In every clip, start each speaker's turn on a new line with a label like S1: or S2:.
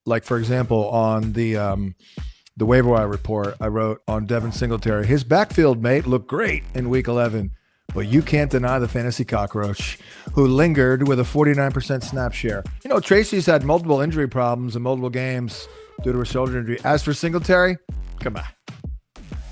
S1: Like, for example, on the waiver wire report, I wrote on Devin Singletary, his backfield mate looked great in week 11, but you can't deny the fantasy cockroach who lingered with a 49% snap share. You know, Tracy's had multiple injury problems in multiple games due to a shoulder injury. As for Singletary, come on.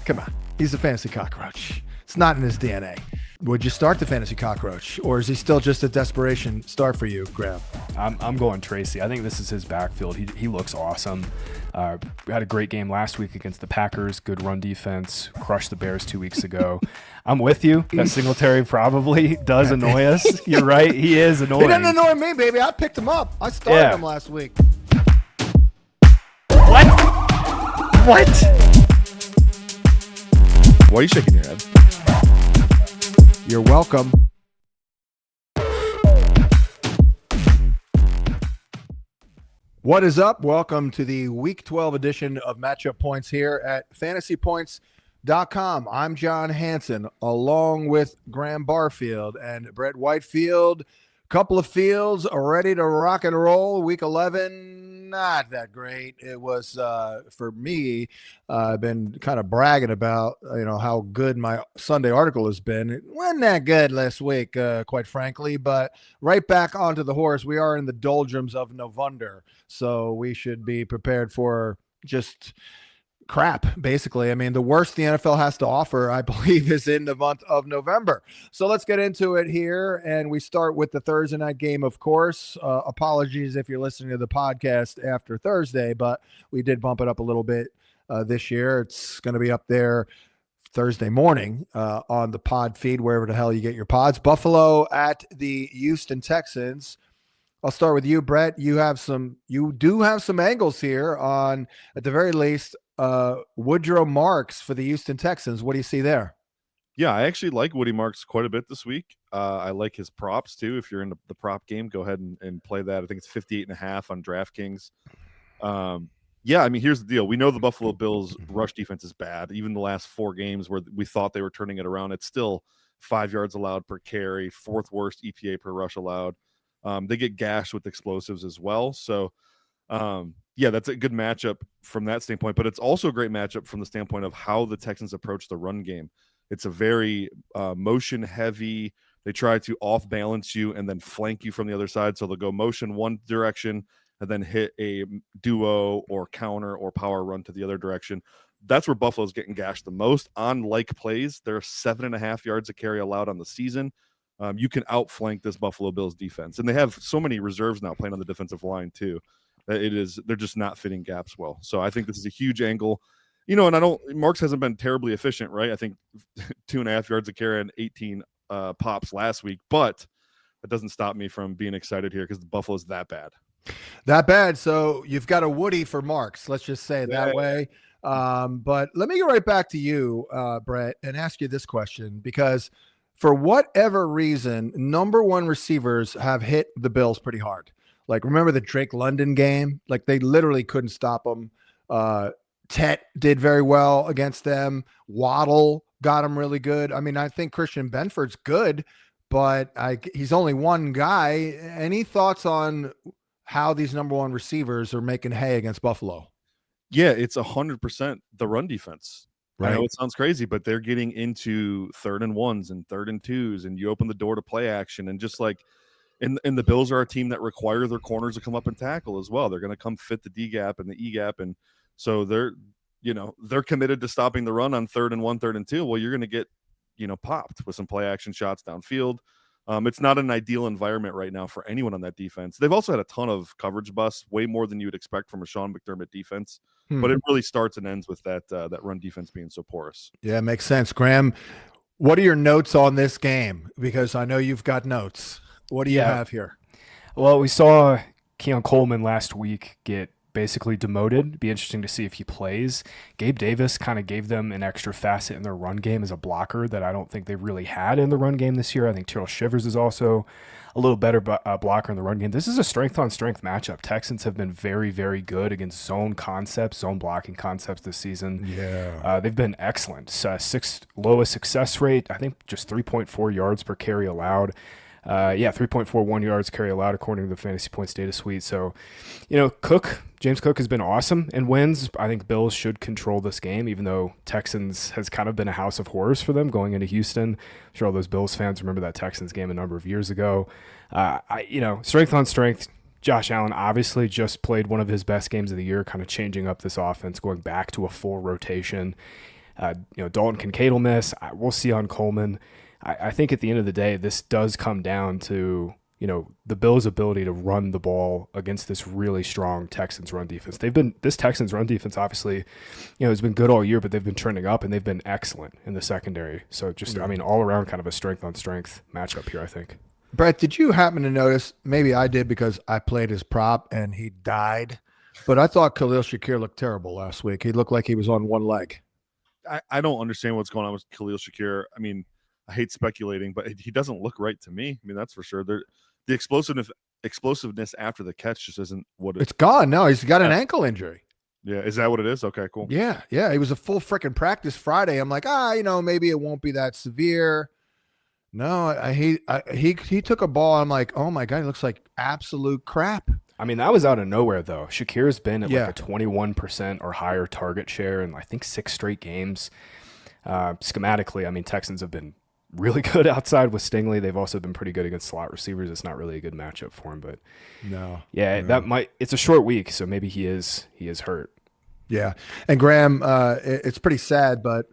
S1: Come on. He's a fantasy cockroach. It's not in his DNA. Would you start the fantasy cockroach, or is he still just a desperation start for you, Graham?
S2: I'm going Tracy. I think this is his backfield. He looks awesome. We had a great game last week against the Packers. Good run defense. Crushed the Bears 2 weeks ago. I'm with you. That Singletary probably does annoy us. You're right. He is annoying.
S1: He doesn't annoy me, baby. I picked him up. I started him last week.
S2: What? What?
S3: Why are you shaking your head?
S1: You're welcome. What is up? Welcome to the Week 12 edition of Matchup Points here at fantasypoints.com. I'm John Hansen, along with Graham Barfield and Brett Whitefield. Couple of fields ready to rock and roll. Week 11, not that great. It was, for me, I've been kind of bragging about, how good my Sunday article has been. It wasn't that good last week, quite frankly, but right back onto the horse. We are in the doldrums of November, so we should be prepared for just crap, basically. I mean, the worst the NFL has to offer, I believe, is in the month of November. So let's get into it here. And we start with the Thursday night game, of course. Apologies if you're listening to the podcast after Thursday, but we did bump it up a little bit this year. It's going to be up there Thursday morning on the pod feed, wherever the hell you get your pods. Buffalo at the Houston Texans. I'll start with you, Brett. You do have some angles here on, at the very least, Woodrow Marks for the Houston Texans. What do you see there?
S3: Yeah, I actually like Woody Marks quite a bit this week. I like his props too. If you're in the prop game, go ahead and play that. I think it's 58.5 on DraftKings. Yeah, I mean, here's the deal. We know the Buffalo Bills rush defense is bad. Even the last 4 games where we thought they were turning it around, it's still 5 yards allowed per carry, 4th worst EPA per rush allowed. They get gashed with explosives as well. So, yeah, that's a good matchup from that standpoint, but it's also a great matchup from the standpoint of how the Texans approach the run game. It's a very motion heavy. They try to off balance you and then flank you from the other side. So they'll go motion one direction and then hit a duo or counter or power run to the other direction. That's where Buffalo's getting gashed the most on like plays. There are 7.5 yards a carry allowed on the season. You can outflank this Buffalo Bills defense, and they have so many reserves now playing on the defensive line too. They're just not fitting gaps well. So I think this is a huge angle, and Marks hasn't been terribly efficient, right? I think 2.5 yards a carry and 18 pops last week, but that doesn't stop me from being excited here because the Buffalo's that bad.
S1: That bad. So you've got a Woody for Marks. Let's just say it that way. But let me go right back to you, Brett, and ask you this question, because for whatever reason, number one receivers have hit the Bills pretty hard. Like, remember the Drake London game? Like, they literally couldn't stop them. Tet did very well against them. Waddle got him really good. I mean, I think Christian Benford's good, but he's only one guy. Any thoughts on how these number one receivers are making hay against Buffalo?
S3: Yeah, it's 100% the run defense.
S1: Right.
S3: I know it sounds crazy, but they're getting into 3rd and 1s and 3rd and 2s, and you open the door to play action. And just like, and the Bills are a team that require their corners to come up and tackle as well. They're going to come fit the D gap and the E gap. And so they're committed to stopping the run on 3rd and 1, 3rd and 2. Well, you're going to get, popped with some play action shots downfield. It's not an ideal environment right now for anyone on that defense. They've also had a ton of coverage busts, way more than you would expect from a Sean McDermott defense. But it really starts and ends with that run defense being so porous.
S1: Yeah, it makes sense. Graham, what are your notes on this game? Because I know you've got notes. What do you have here?
S2: Well, we saw Keon Coleman last week get basically demoted. It'd be interesting to see if he plays. Gabe Davis kind of gave them an extra facet in their run game as a blocker that I don't think they really had in the run game this year. I think Terrell Shivers is also a little better blocker in the run game. This is a strength-on-strength matchup. Texans have been very, very good against zone concepts, zone blocking concepts this season.
S1: Yeah.
S2: They've been excellent. Sixth lowest success rate, I think just 3.4 yards per carry allowed. 3.41 yards carry allowed according to the Fantasy Points data suite. So, James Cook has been awesome in wins. I think Bills should control this game, even though Texans has kind of been a house of horrors for them going into Houston. I'm sure all those Bills fans remember that Texans game a number of years ago. Strength on strength. Josh Allen obviously just played one of his best games of the year, kind of changing up this offense, going back to a full rotation. Dalton Kincaid will miss. We'll see on Coleman. I think at the end of the day, this does come down to, the Bills' ability to run the ball against this really strong Texans run defense. This Texans run defense obviously, has been good all year, but they've been trending up and they've been excellent in the secondary. So all around kind of a strength on strength matchup here, I think.
S1: Brett, did you happen to notice, maybe I did because I played his prop and he died, but I thought Khalil Shakir looked terrible last week. He looked like he was on one leg.
S3: I don't understand what's going on with Khalil Shakir. I mean, I hate speculating, but he doesn't look right to me. I mean, that's for sure. The explosiveness after the catch just isn't what
S1: it's gone. No, he's got an ankle injury.
S3: Yeah, is that what it is? Okay, cool.
S1: Yeah. He was a full freaking practice Friday. I'm like, maybe it won't be that severe. No, he took a ball. I'm like, oh my God, he looks like absolute crap.
S2: I mean, that was out of nowhere though. Shakir's been at like a 21% or higher target share in I think 6 straight games. Schematically, I mean, Texans have been really good outside with Stingley. They've also been pretty good against slot receivers. It's not really a good matchup for him, but it's a short week, so maybe he is hurt. Yeah.
S1: And Graham, it's pretty sad, but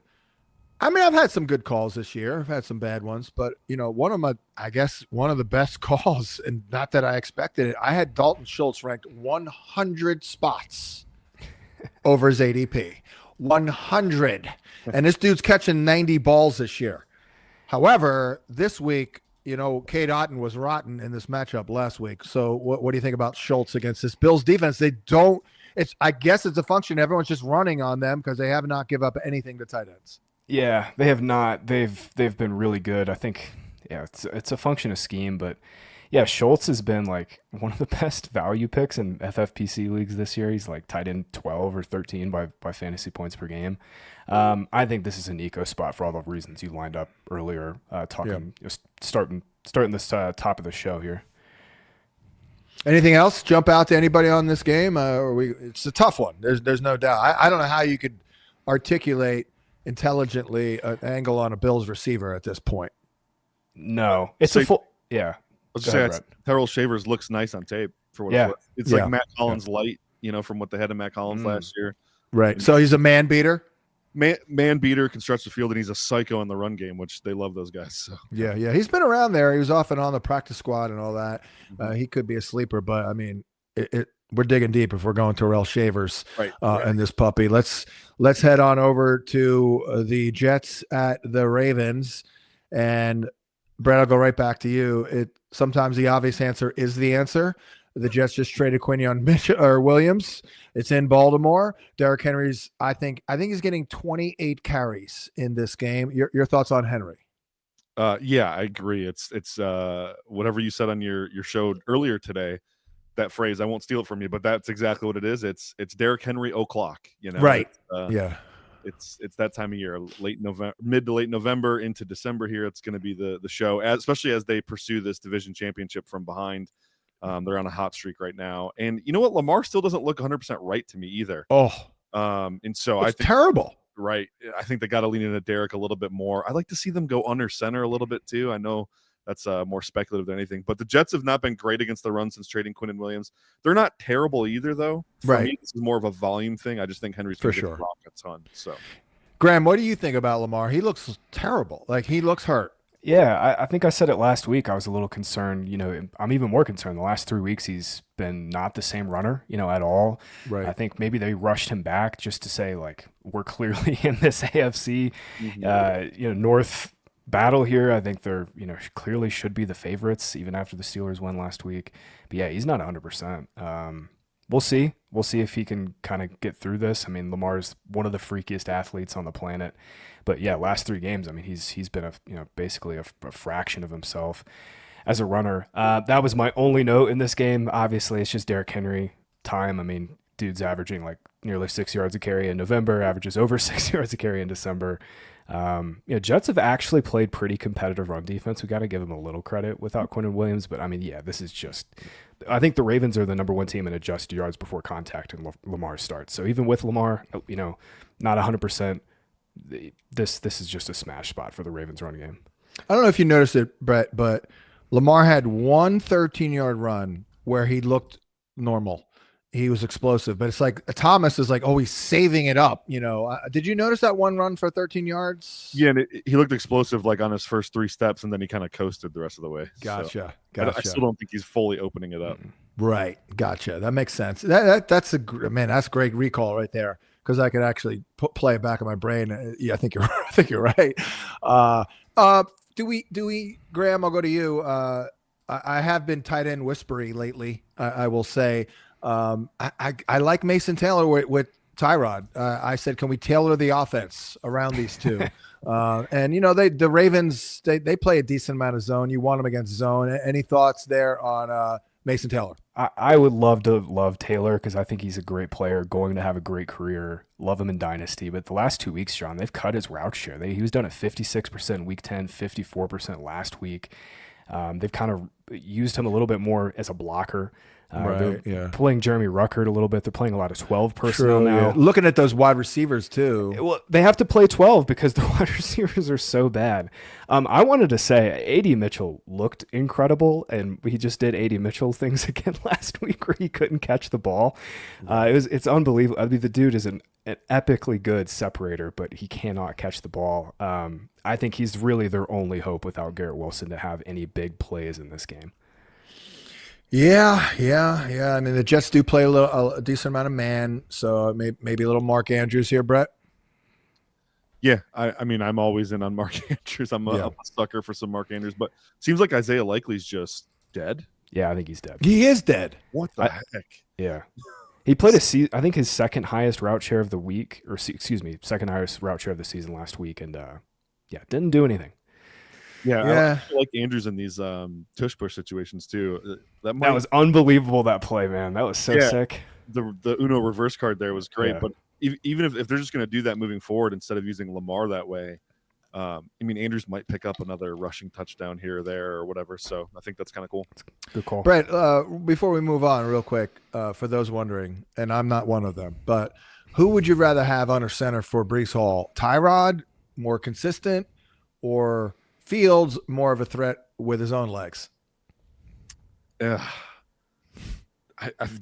S1: I mean, I've had some good calls this year. I've had some bad ones, but one of the best calls, and not that I expected it, I had Dalton Schultz ranked 100 spots over his ADP. 100. And this dude's catching 90 balls this year. However, this week, Cade Otton was rotten in this matchup last week. So what do you think about Schultz against this Bills defense? I guess it's a function. Everyone's just running on them because they have not give up anything to tight ends.
S2: Yeah, they have not. They've been really good. I think, it's a function of scheme, but yeah, Schultz has been like one of the best value picks in FFPC leagues this year. He's like tied in 12 or 13 by fantasy points per game. I think this is an eco spot for all the reasons you lined up earlier, starting this top of the show here.
S1: Anything else jump out to anybody on this game? It's a tough one. There's no doubt. I don't know how you could articulate intelligently an angle on a Bills receiver at this point.
S2: No, it's a full. Yeah,
S3: I was just saying, Terrell Shavers looks nice on tape for what it's worth. It's like Matt Collins light, from what they had in Matt Collins last year.
S1: Right. So he's a man beater.
S3: Man beater can stretch the field, and he's a psycho in the run game, which they love those guys. So.
S1: Yeah. He's been around there. He was off and on the practice squad and all that. He could be a sleeper, but I mean, we're digging deep if we're going Terrell Shavers and this puppy. Let's head on over to the Jets at the Ravens, and Brett, I'll go right back to you. Sometimes the obvious answer is the answer. The Jets just traded Quinion Williams. It's in Baltimore. Derrick Henry's, I think he's getting 28 carries in this game. Your thoughts on Henry?
S3: Yeah, I agree. It's whatever you said on your show earlier today. That phrase, I won't steal it from you, but that's exactly what it is. It's Derrick Henry o'clock.
S1: Right?
S3: It's that time of year, mid to late November into December. Here, it's going to be the show, especially as they pursue this division championship from behind. They're on a hot streak right now, and you know what? Lamar still doesn't look 100% right to me either. And so
S1: it's terrible.
S3: Right. I think they got to lean into Derrick a little bit more. I like to see them go under center a little bit too. I know that's more speculative than anything, but the Jets have not been great against the run since trading Quinnen Williams. They're not terrible either, though. For me, this is more of a volume thing. I just think Henry's going to get blocked a ton. So,
S1: Graham, what do you think about Lamar? He looks terrible. Like, he looks hurt.
S2: Yeah, I think I said it last week. I was a little concerned. I'm even more concerned. The last 3 weeks, he's been not the same runner, at all.
S1: Right.
S2: I think maybe they rushed him back just to say, like, we're clearly in this AFC, North battle here. I think they're, clearly should be the favorites even after the Steelers won last week. But yeah, he's not 100%. We'll see. We'll see if he can kind of get through this. I mean, Lamar's one of the freakiest athletes on the planet. But yeah, last 3 games, I mean, he's been basically a fraction of himself as a runner. That was my only note in this game. Obviously, it's just Derrick Henry time. I mean, dude's averaging like nearly 6 yards a carry in November, averages over 6 yards a carry in December. Jets have actually played pretty competitive run defense. We got to give them a little credit without Quinnen Williams, but I mean, yeah, this is just. I think the Ravens are the number one team in adjusted yards before contact and Lamar starts. So even with Lamar, not 100%, this is just a smash spot for the Ravens run game.
S1: I don't know if you noticed it, Brett, but Lamar had one 13-yard run where he looked normal. He was explosive, but it's like Thomas is like, oh, he's saving it up. Did you notice that one run for 13 yards?
S3: Yeah, and he looked explosive like on his first 3 steps, and then he kind of coasted the rest of the way.
S1: Gotcha.
S3: I still don't think he's fully opening it up.
S1: Right. Gotcha. That makes sense. That's that's great recall right there, because I could actually play it back in my brain. Yeah, I think you're I think you're right. Do we Graham, I'll go to you. I have been tight end whispery lately, I will say. I like Mason Taylor with Tyrod. I said, can we tailor the offense around these two? And the Ravens, they play a decent amount of zone. You want them against zone. Any thoughts there on Mason Taylor?
S2: I would love Taylor, because I think he's a great player, going to have a great career. Love him in Dynasty. But the last 2 weeks, John, they've cut his route share. He was done at 56% week 10, 54% last week. They've kind of used him a little bit more as a blocker. They're playing Jeremy Ruckert a little bit. They're playing a lot of 12 personnel now.
S1: Yeah. Looking at those wide receivers too.
S2: Well, they have to play 12 because the wide receivers are so bad. I wanted to say A.D. Mitchell looked incredible, and he just did A.D. Mitchell things again last week where he couldn't catch the ball. It's unbelievable. I mean, the dude is an epically good separator, but he cannot catch the ball. I think he's really their only hope without Garrett Wilson to have any big plays in this game.
S1: Yeah. I mean, the Jets do play a decent amount of man, so maybe a little Mark Andrews here, Brett.
S3: Yeah, I mean, I'm always in on Mark Andrews. I'm a sucker for some Mark Andrews, but seems like Isaiah Likely's just dead.
S2: Yeah, I think he's dead.
S1: He is dead.
S3: What the heck?
S2: Yeah. He played I think his second highest route share of the week, second highest route share of the season last week, and didn't do anything.
S3: Yeah. I like Andrews in these tush push situations too. That
S2: was unbelievable, that play, man. That was so sick.
S3: The Uno reverse card there was great, but even if they're just going to do that moving forward instead of using Lamar that way, I mean, Andrews might pick up another rushing touchdown here or there or whatever. So I think that's kind of cool.
S2: Good call.
S1: Brett, before we move on real quick, for those wondering, and I'm not one of them, but who would you rather have under center for Breece Hall? Tyrod, more consistent, or Fields, more of a threat with his own legs?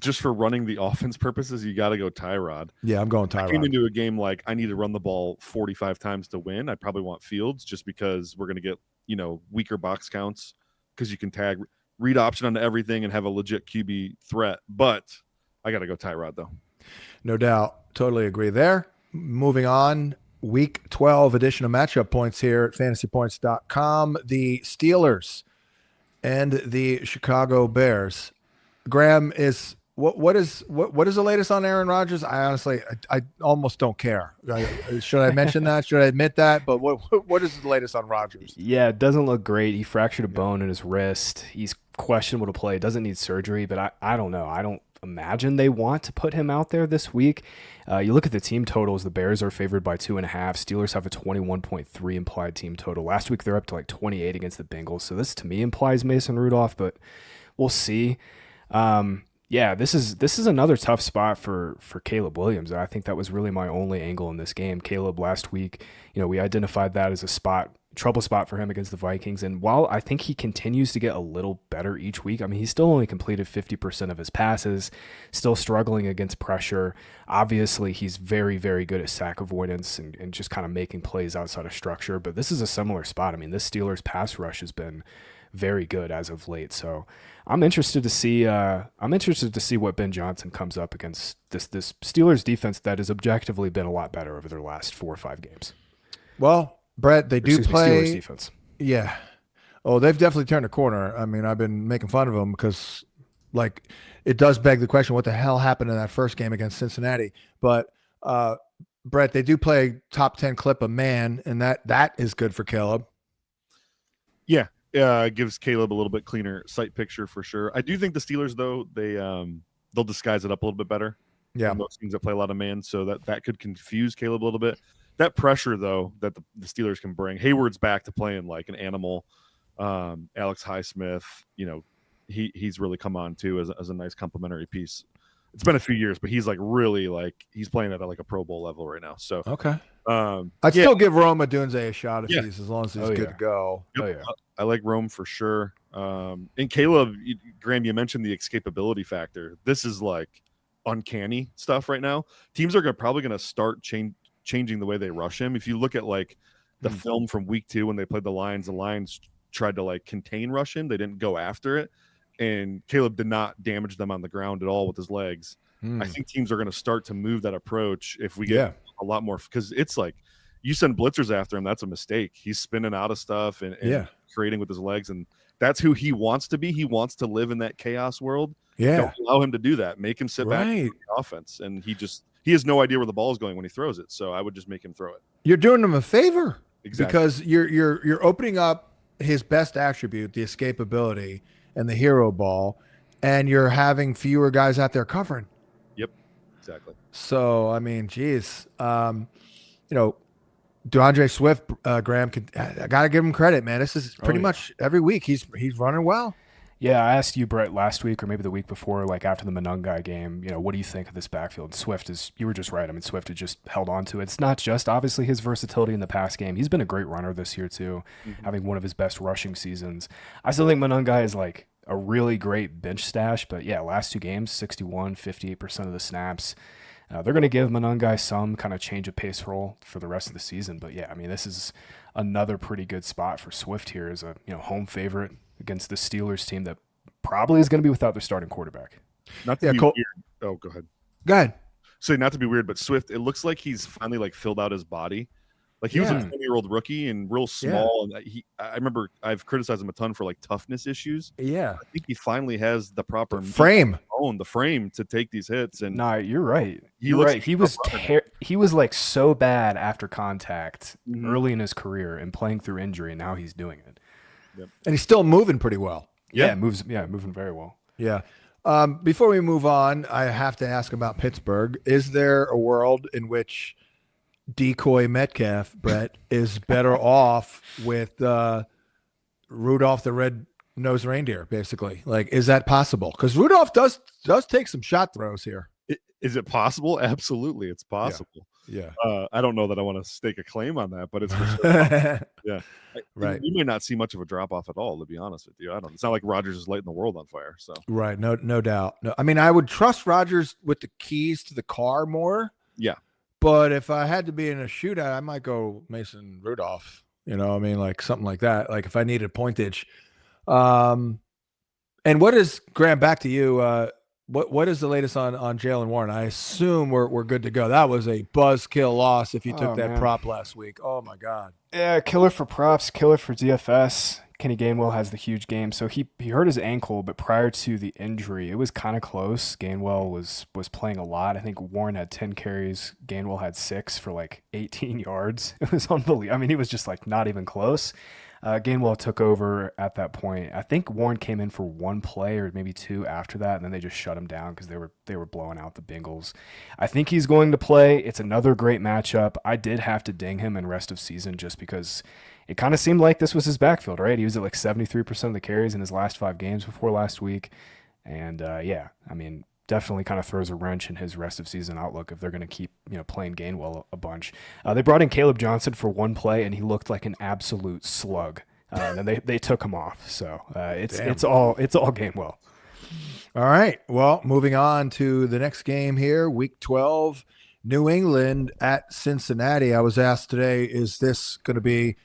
S3: Just for running the offense purposes, you got to go Tyrod.
S1: Yeah, I'm going Tyrod.
S3: I came into a game like I need to run the ball 45 times to win. I probably want Fields just because we're going to get, weaker box counts because you can tag read option onto everything and have a legit QB threat. But I got to go Tyrod, though.
S1: No doubt. Totally agree there. Moving on. Week 12 edition of Matchup Points here at fantasypoints.com. The Steelers and the Chicago Bears. Graham, what is the latest on Aaron Rodgers? I honestly almost don't care. Should I mention that? Should I admit that? But what is the latest on Rodgers?
S2: Yeah, it doesn't look great. He fractured a bone in his wrist. He's questionable to play. Doesn't need surgery, but I don't know. I don't imagine they want to put him out there this week. You look at the team totals. The Bears are favored by 2.5. Steelers have a 21.3 implied team total. Last week they're up to like 28 against the Bengals. So this to me implies Mason Rudolph, but we'll see. This is another tough spot for Caleb Williams. I think that was really my only angle in this game. Caleb last week, we identified that as a trouble spot for him against the Vikings. And while I think he continues to get a little better each week, I mean, he's still only completed 50% of his passes, still struggling against pressure. Obviously, he's very, very good at sack avoidance and just kind of making plays outside of structure. But this is a similar spot. I mean, this Steelers pass rush has been very good as of late. So I'm interested to see what Ben Johnson comes up against this Steelers defense that has objectively been a lot better over their last 4 or 5 games.
S1: Well, Brett, they do play
S2: Steelers defense.
S1: Yeah. Oh, they've definitely turned a corner. I mean, I've been making fun of them because, it does beg the question, what the hell happened in that first game against Cincinnati? But, Brett, they do play top 10 clip a man, and that is good for Caleb.
S3: Yeah. It gives Caleb a little bit cleaner sight picture for sure. I do think the Steelers, though, they'll disguise it up a little bit better.
S1: Yeah.
S3: from those teams that play a lot of man, so that could confuse Caleb a little bit. That pressure, though, that the Steelers can bring. Hayward's back to playing like an animal. Alex Highsmith, he's really come on too as a nice complementary piece. It's been a few years, but he's like really he's playing at like a Pro Bowl level right now. So
S1: okay. I'd still give Rome Odunze a shot if he's as long as he's good to go.
S3: Yep. Oh, yeah. I like Rome for sure. And Caleb, Graham, you mentioned the escapability factor. This is like uncanny stuff right now. Teams are probably going to start changing the way they rush him. If you look at like the film from week 2 when they played the Lions tried to like contain rush him. They didn't go after it. And Caleb did not damage them on the ground at all with his legs. I think teams are going to start to move that approach if we get a lot more, because it's like you send blitzers after him. That's a mistake. He's spinning out of stuff and creating with his legs. And that's who he wants to be. He wants to live in that chaos world. Yeah. Don't allow him to do that. Make him sit back in the offense. And he has no idea where the ball is going when he throws it. So I would just make him throw it.
S1: You're doing him a favor.
S3: Exactly.
S1: Because you're opening up his best attribute, the escapability and the hero ball, and you're having fewer guys out there covering.
S3: Yep, exactly.
S1: So, I mean, geez, DeAndre Swift, Graham, I got to give him credit, man. This is pretty much every week he's running well.
S2: Yeah, I asked you, Brett, last week or maybe the week before, like after the Monungai game, what do you think of this backfield? Swift you were just right. I mean, Swift had just held on to it. It's not just obviously his versatility in the pass game. He's been a great runner this year too, having one of his best rushing seasons. I still think Monungai is like a really great bench stash, but yeah, last 2 games, 58% of the snaps. They're going to give Monungai some kind of change of pace role for the rest of the season. But yeah, I mean, this is another pretty good spot for Swift here as a home favorite against the Steelers team that probably is going to be without their starting quarterback.
S3: Not to be weird. Oh, go ahead.
S1: Go ahead.
S3: So not to be weird, but Swift, it looks like he's finally like filled out his body. Like he was a 20-year-old rookie and real small. And I remember I've criticized him a ton for like toughness issues.
S1: Yeah.
S3: I think he finally has the proper
S1: frame
S3: to take these hits. And
S2: nah, you're right. You're right. He was like so bad after contact early in his career and playing through injury, and now he's doing it.
S1: Yep. And he's still moving pretty well.
S2: Moving very well.
S1: Yeah. Before we move on, I have to ask about Pittsburgh. Is there a world in which Decoy Metcalf, Brett, is better off with Rudolph the red-nosed reindeer, basically? Like, is that possible? Because Rudolph does take some shot throws here.
S3: Is it possible? Absolutely, it's possible.
S1: Yeah.
S3: I don't know that I want to stake a claim on that, but it's for sure. Yeah.
S1: Right.
S3: You may not see much of a drop off at all, to be honest with you. It's not like Rodgers is lighting the world on fire. So
S1: right. No doubt. No, I mean, I would trust Rodgers with the keys to the car more.
S3: Yeah.
S1: But if I had to be in a shootout, I might go Mason Rudolph. Like something like that. Like if I needed pointage. And what is, Graham, back to you, what is the latest on Jaylen Warren? I assume we're good to go. That was a buzzkill loss if you took that prop last week. Oh my God.
S2: Yeah, killer for props, killer for DFS. Kenny Gainwell has the huge game. So he hurt his ankle, but prior to the injury, it was kind of close. Gainwell was playing a lot. I think Warren had 10 carries. Gainwell had 6 for like 18 yards. It was unbelievable. I mean, he was just like not even close. Gainwell took over at that point. I think Warren came in for 1 play or maybe 2 after that, and then they just shut him down because they were blowing out the Bengals. I think he's going to play. It's another great matchup. I did have to ding him in rest of season just because it kind of seemed like this was his backfield, right? He was at like 73% of the carries in his last 5 games before last week. And definitely kind of throws a wrench in his rest of season outlook if they're going to keep playing Gainwell a bunch. They brought in Caleb Johnson for 1 play, and he looked like an absolute slug. And they took him off. So it's all Gainwell.
S1: All right. Well, moving on to the next game here, Week 12, New England at Cincinnati. I was asked today, is this going to be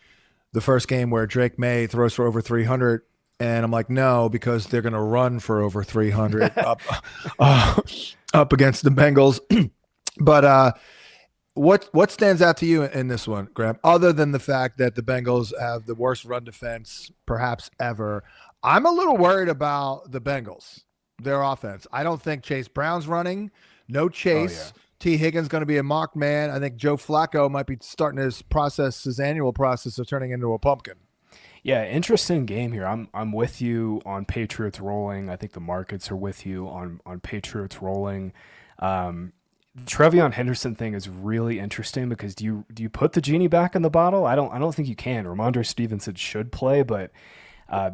S1: the first game where Drake May throws for over 300? And I'm like, no, because they're going to run for over 300 up against the Bengals. But what stands out to you in this one, Graham, other than the fact that the Bengals have the worst run defense perhaps ever? I'm a little worried about the Bengals, their offense. I don't think Chase Brown's running. No Chase. T. Higgins going to be a mock man. I think Joe Flacco might be starting his annual process of turning into a pumpkin.
S2: Yeah, interesting game here. I'm with you on Patriots rolling. I think the markets are with you on Patriots rolling. Trevion Henderson thing is really interesting because do you put the genie back in the bottle? I don't think you can. Ramondre Stevenson should play, but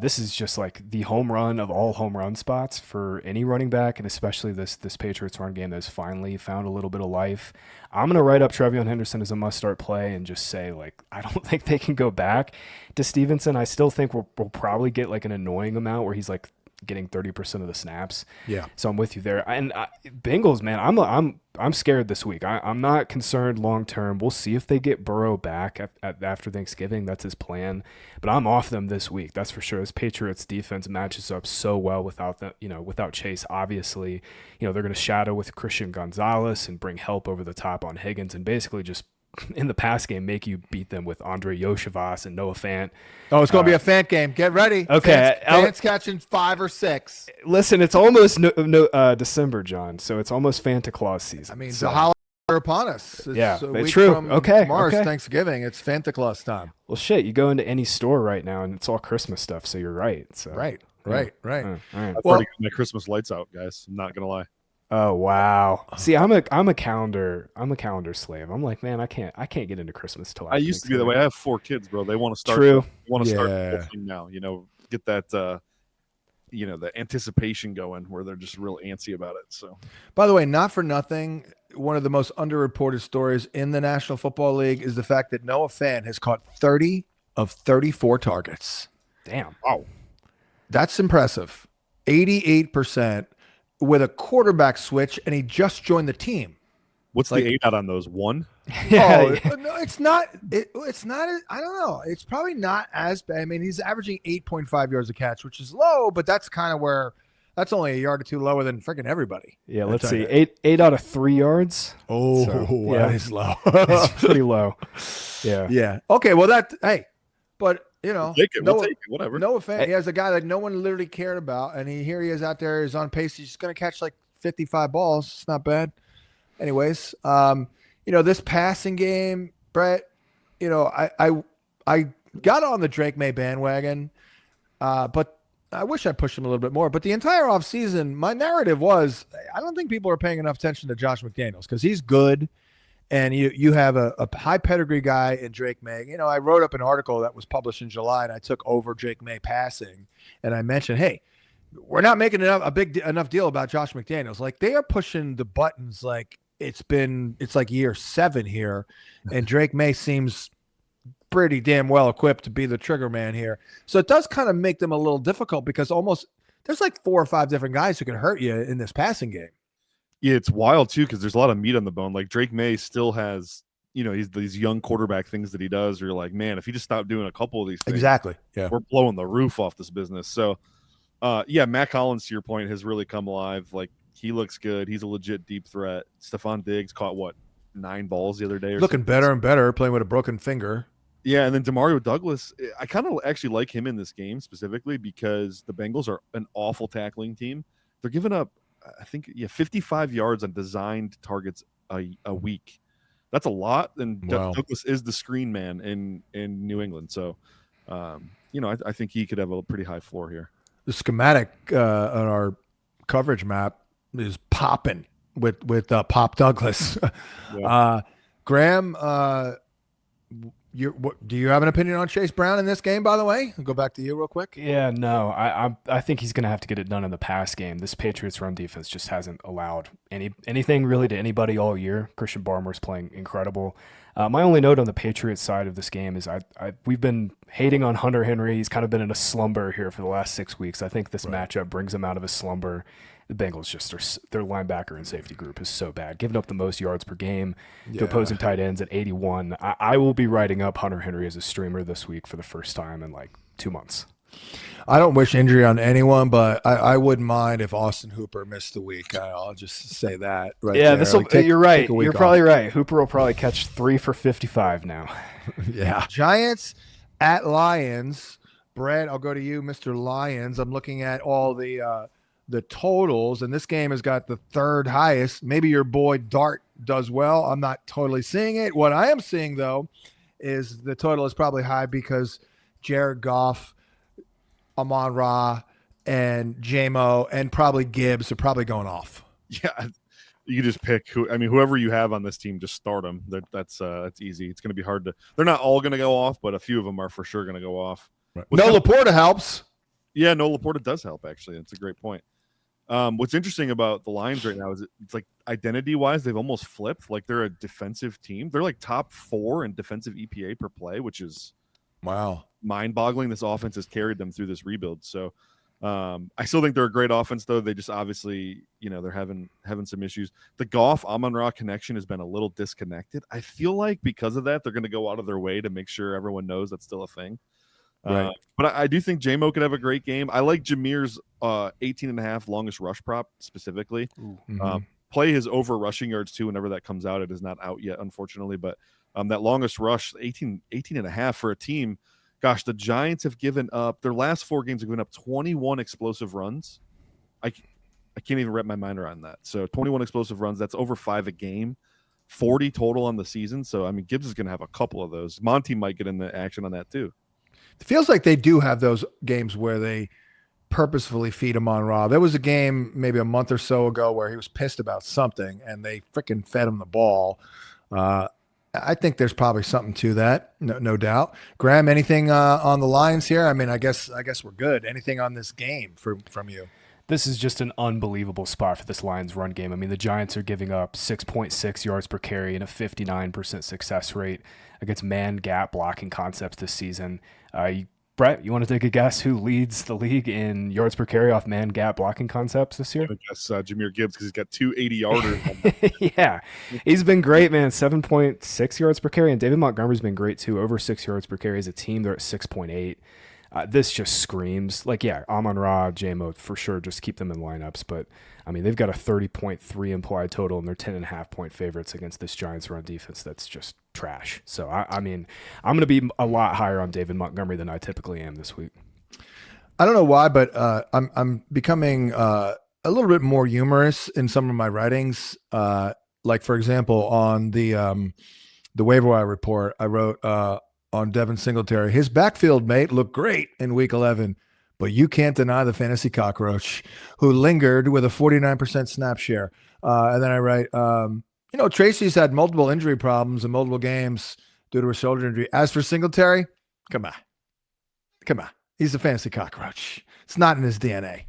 S2: this is just like the home run of all home run spots for any running back, and especially this Patriots run game that has finally found a little bit of life. I'm gonna write up Trevion Henderson as a must-start play and just say, like, I don't think they can go back to Stevenson. I still think we'll probably get like an annoying amount where he's like getting 30% of the snaps.
S1: Yeah.
S2: So I'm with you there. And Bengals, man, I'm scared this week. I'm not concerned long term. We'll see if they get Burrow back after Thanksgiving. That's his plan. But I'm off them this week. That's for sure. This Patriots defense matches up so well without without Chase. Obviously, they're going to shadow with Christian Gonzalez and bring help over the top on Higgins and basically just in the pass game make you beat them with Andre Yoshivas and Noah Fant.
S1: Oh, it's going to be a Fant game. Get ready.
S2: Okay.
S1: Fant's catching 5 or 6.
S2: Listen, it's almost December, John, so it's almost Santa Claus season.
S1: I mean,
S2: so.
S1: the holidays are upon us.
S2: It's
S1: week
S2: true.
S1: From
S2: okay.
S1: tomorrow's
S2: okay.
S1: Thanksgiving. It's Santa Claus time.
S2: Well, shit, you go into any store right now and it's all Christmas stuff, so you're right. So.
S1: Right.
S2: All right.
S3: I've already got my Christmas lights out, guys. I'm not going to lie.
S2: Oh wow! See, I'm a calendar slave. I'm like, man, I can't get into Christmas till
S3: I used to be that way. I have 4 kids, bro. They want to start.
S2: True.
S3: They want to start the whole thing now. Get that. The anticipation going where they're just real antsy about it. So,
S1: by the way, not for nothing, one of the most underreported stories in the National Football League is the fact that Noah Fant has caught 30 of 34 targets.
S2: Damn!
S3: Wow,
S1: that's impressive. 88%. With a quarterback switch, and he just joined the team.
S3: What's the 8 out on those? 1?
S1: No, it's not. It's not. I don't know. It's probably not as bad. I mean, he's averaging 8.5 yards a catch, which is low, but that's kind of where. That's only a yard or two lower than freaking everybody.
S2: Yeah, let's see. 8 out of 3 yards.
S1: Oh, so, that is low.
S2: It's pretty low. Yeah.
S1: Yeah. Okay. Well, but.
S3: We'll take it, whatever.
S1: Noah Fant, he has a guy that no one literally cared about, and here he is out there. He's on pace. He's going to catch like 55 balls. It's not bad. Anyways, this passing game, Brett. I got on the Drake May bandwagon, but I wish I pushed him a little bit more. But the entire offseason, my narrative was I don't think people are paying enough attention to Josh McDaniels because he's good. And you have a high pedigree guy in Drake May. I wrote up an article that was published in July, and I took over Drake May passing, and I mentioned, hey, we're not making enough deal about Josh McDaniels. Like they are pushing the buttons like it's like year 7 here, and Drake May seems pretty damn well equipped to be the trigger man here. So it does kind of make them a little difficult because there's like 4 or 5 different guys who can hurt you in this passing game.
S3: Yeah, it's wild too because there's a lot of meat on the bone. Like Drake May still has, he's these young quarterback things that he does. Where you're like, man, if he just stopped doing a couple of these things,
S1: exactly, yeah,
S3: we're blowing the roof off this business. So, Matt Collins, to your point, has really come alive. Like he looks good. He's a legit deep threat. Stephon Diggs caught 9 balls the other day,
S1: looking better and better, playing with a broken finger.
S3: Yeah, and then Demario Douglas, I kind of actually like him in this game specifically because the Bengals are an awful tackling team. They're giving up, I think, 55 yards on designed targets a week. That's a lot. And wow. Douglas is the screen man in New England. So, I think he could have a pretty high floor here.
S1: The schematic on our coverage map is popping with Pop Douglas. Yeah. Graham, do you have an opinion on Chase Brown in this game, by the way? I'll go back to you real quick.
S2: Yeah, no. I think he's going to have to get it done in the pass game. This Patriots run defense just hasn't allowed anything really to anybody all year. Christian Barmore's playing incredible. My only note on the Patriots side of this game is we've been hating on Hunter Henry. He's kind of been in a slumber here for the last 6 weeks. I think this matchup brings him out of his slumber. The Bengals their linebacker and safety group is so bad, giving up the most yards per game to opposing tight ends at 81. I will be writing up Hunter Henry as a streamer this week for the first time in like 2 months.
S1: I don't wish injury on anyone, but I wouldn't mind if Austin Hooper missed the week. I'll just say that right there.
S2: Yeah, you're right. You're probably right. Hooper will probably catch 3 for 55 now.
S1: Yeah. Giants at Lions. Brad, I'll go to you, Mr. Lions. I'm looking at all the totals, and this game has got the 3rd highest. Maybe your boy Dart does well. I'm not totally seeing it. What I am seeing, though, is the total is probably high because Jared Goff, Amon-Ra, and J-Mo, and probably Gibbs are probably going off.
S3: Yeah, You can just pick whoever you have on this team, just start them. That's easy. It's going to be hard to. They're not all going to go off, but a few of them are for sure going to go off.
S1: Right. No, Laporta helps.
S3: Yeah, no, Laporta does help. Actually, that's a great point. What's interesting about the Lions right now is it's like identity-wise, they've almost flipped. Like they're a defensive team. They're like top 4 in defensive EPA per play, which is mind-boggling. This offense has carried them through this rebuild. So I still think they're a great offense, though. They just obviously, they're having some issues. The Goff Amon-Ra connection has been a little disconnected. I feel like because of that, they're going to go out of their way to make sure everyone knows that's still a thing. Right. But I do think J-Mo could have a great game. I like Jameer's 18.5 longest rush prop specifically. Play his over rushing yards too whenever that comes out. It is not out yet, unfortunately. But that longest rush, 18.5 for a team. Gosh, the Giants have given up their last 4 games have given up 21 explosive runs. I can't even wrap my mind around that. So 21 explosive runs, that's over 5 a game, 40 total on the season. So Gibbs is going to have a couple of those. Monty might get in the action on that too.
S1: It feels like they do have those games where they purposefully feed him on Raw. There was a game maybe a month or so ago where he was pissed about something and they freaking fed him the ball. I think there's probably something to that, no doubt. Graham, anything on the Lions here? I guess we're good. Anything on this game from you?
S2: This is just an unbelievable spot for this Lions run game. The Giants are giving up 6.6 yards per carry and a 59% success rate against man-gap blocking concepts this season. Brett, you want to take a guess who leads the league in yards per carry off man-gap blocking concepts this year?
S3: I guess Jahmyr Gibbs, because he's got 2 80-yarders.
S2: Yeah, he's been great, man. 7.6 yards per carry, and David Montgomery's been great too. Over 6 yards per carry as a team. They're at 6.8. This just screams Amon-Ra, J-Mo for sure. Just keep them in lineups, but they've got a 30.3 implied total, and they're 10.5 point favorites against this Giants run defense. That's just trash. So I'm going to be a lot higher on David Montgomery than I typically am this week.
S1: I don't know why, but I'm becoming a little bit more humorous in some of my writings. Like for example, on the waiver wire report, I wrote on Devin Singletary, his backfield mate looked great in week 11, but you can't deny the fantasy cockroach who lingered with a 49% snap share. And then I write, Tracy's had multiple injury problems in multiple games due to a shoulder injury. As for Singletary, come on. He's a fantasy cockroach. It's not in his DNA.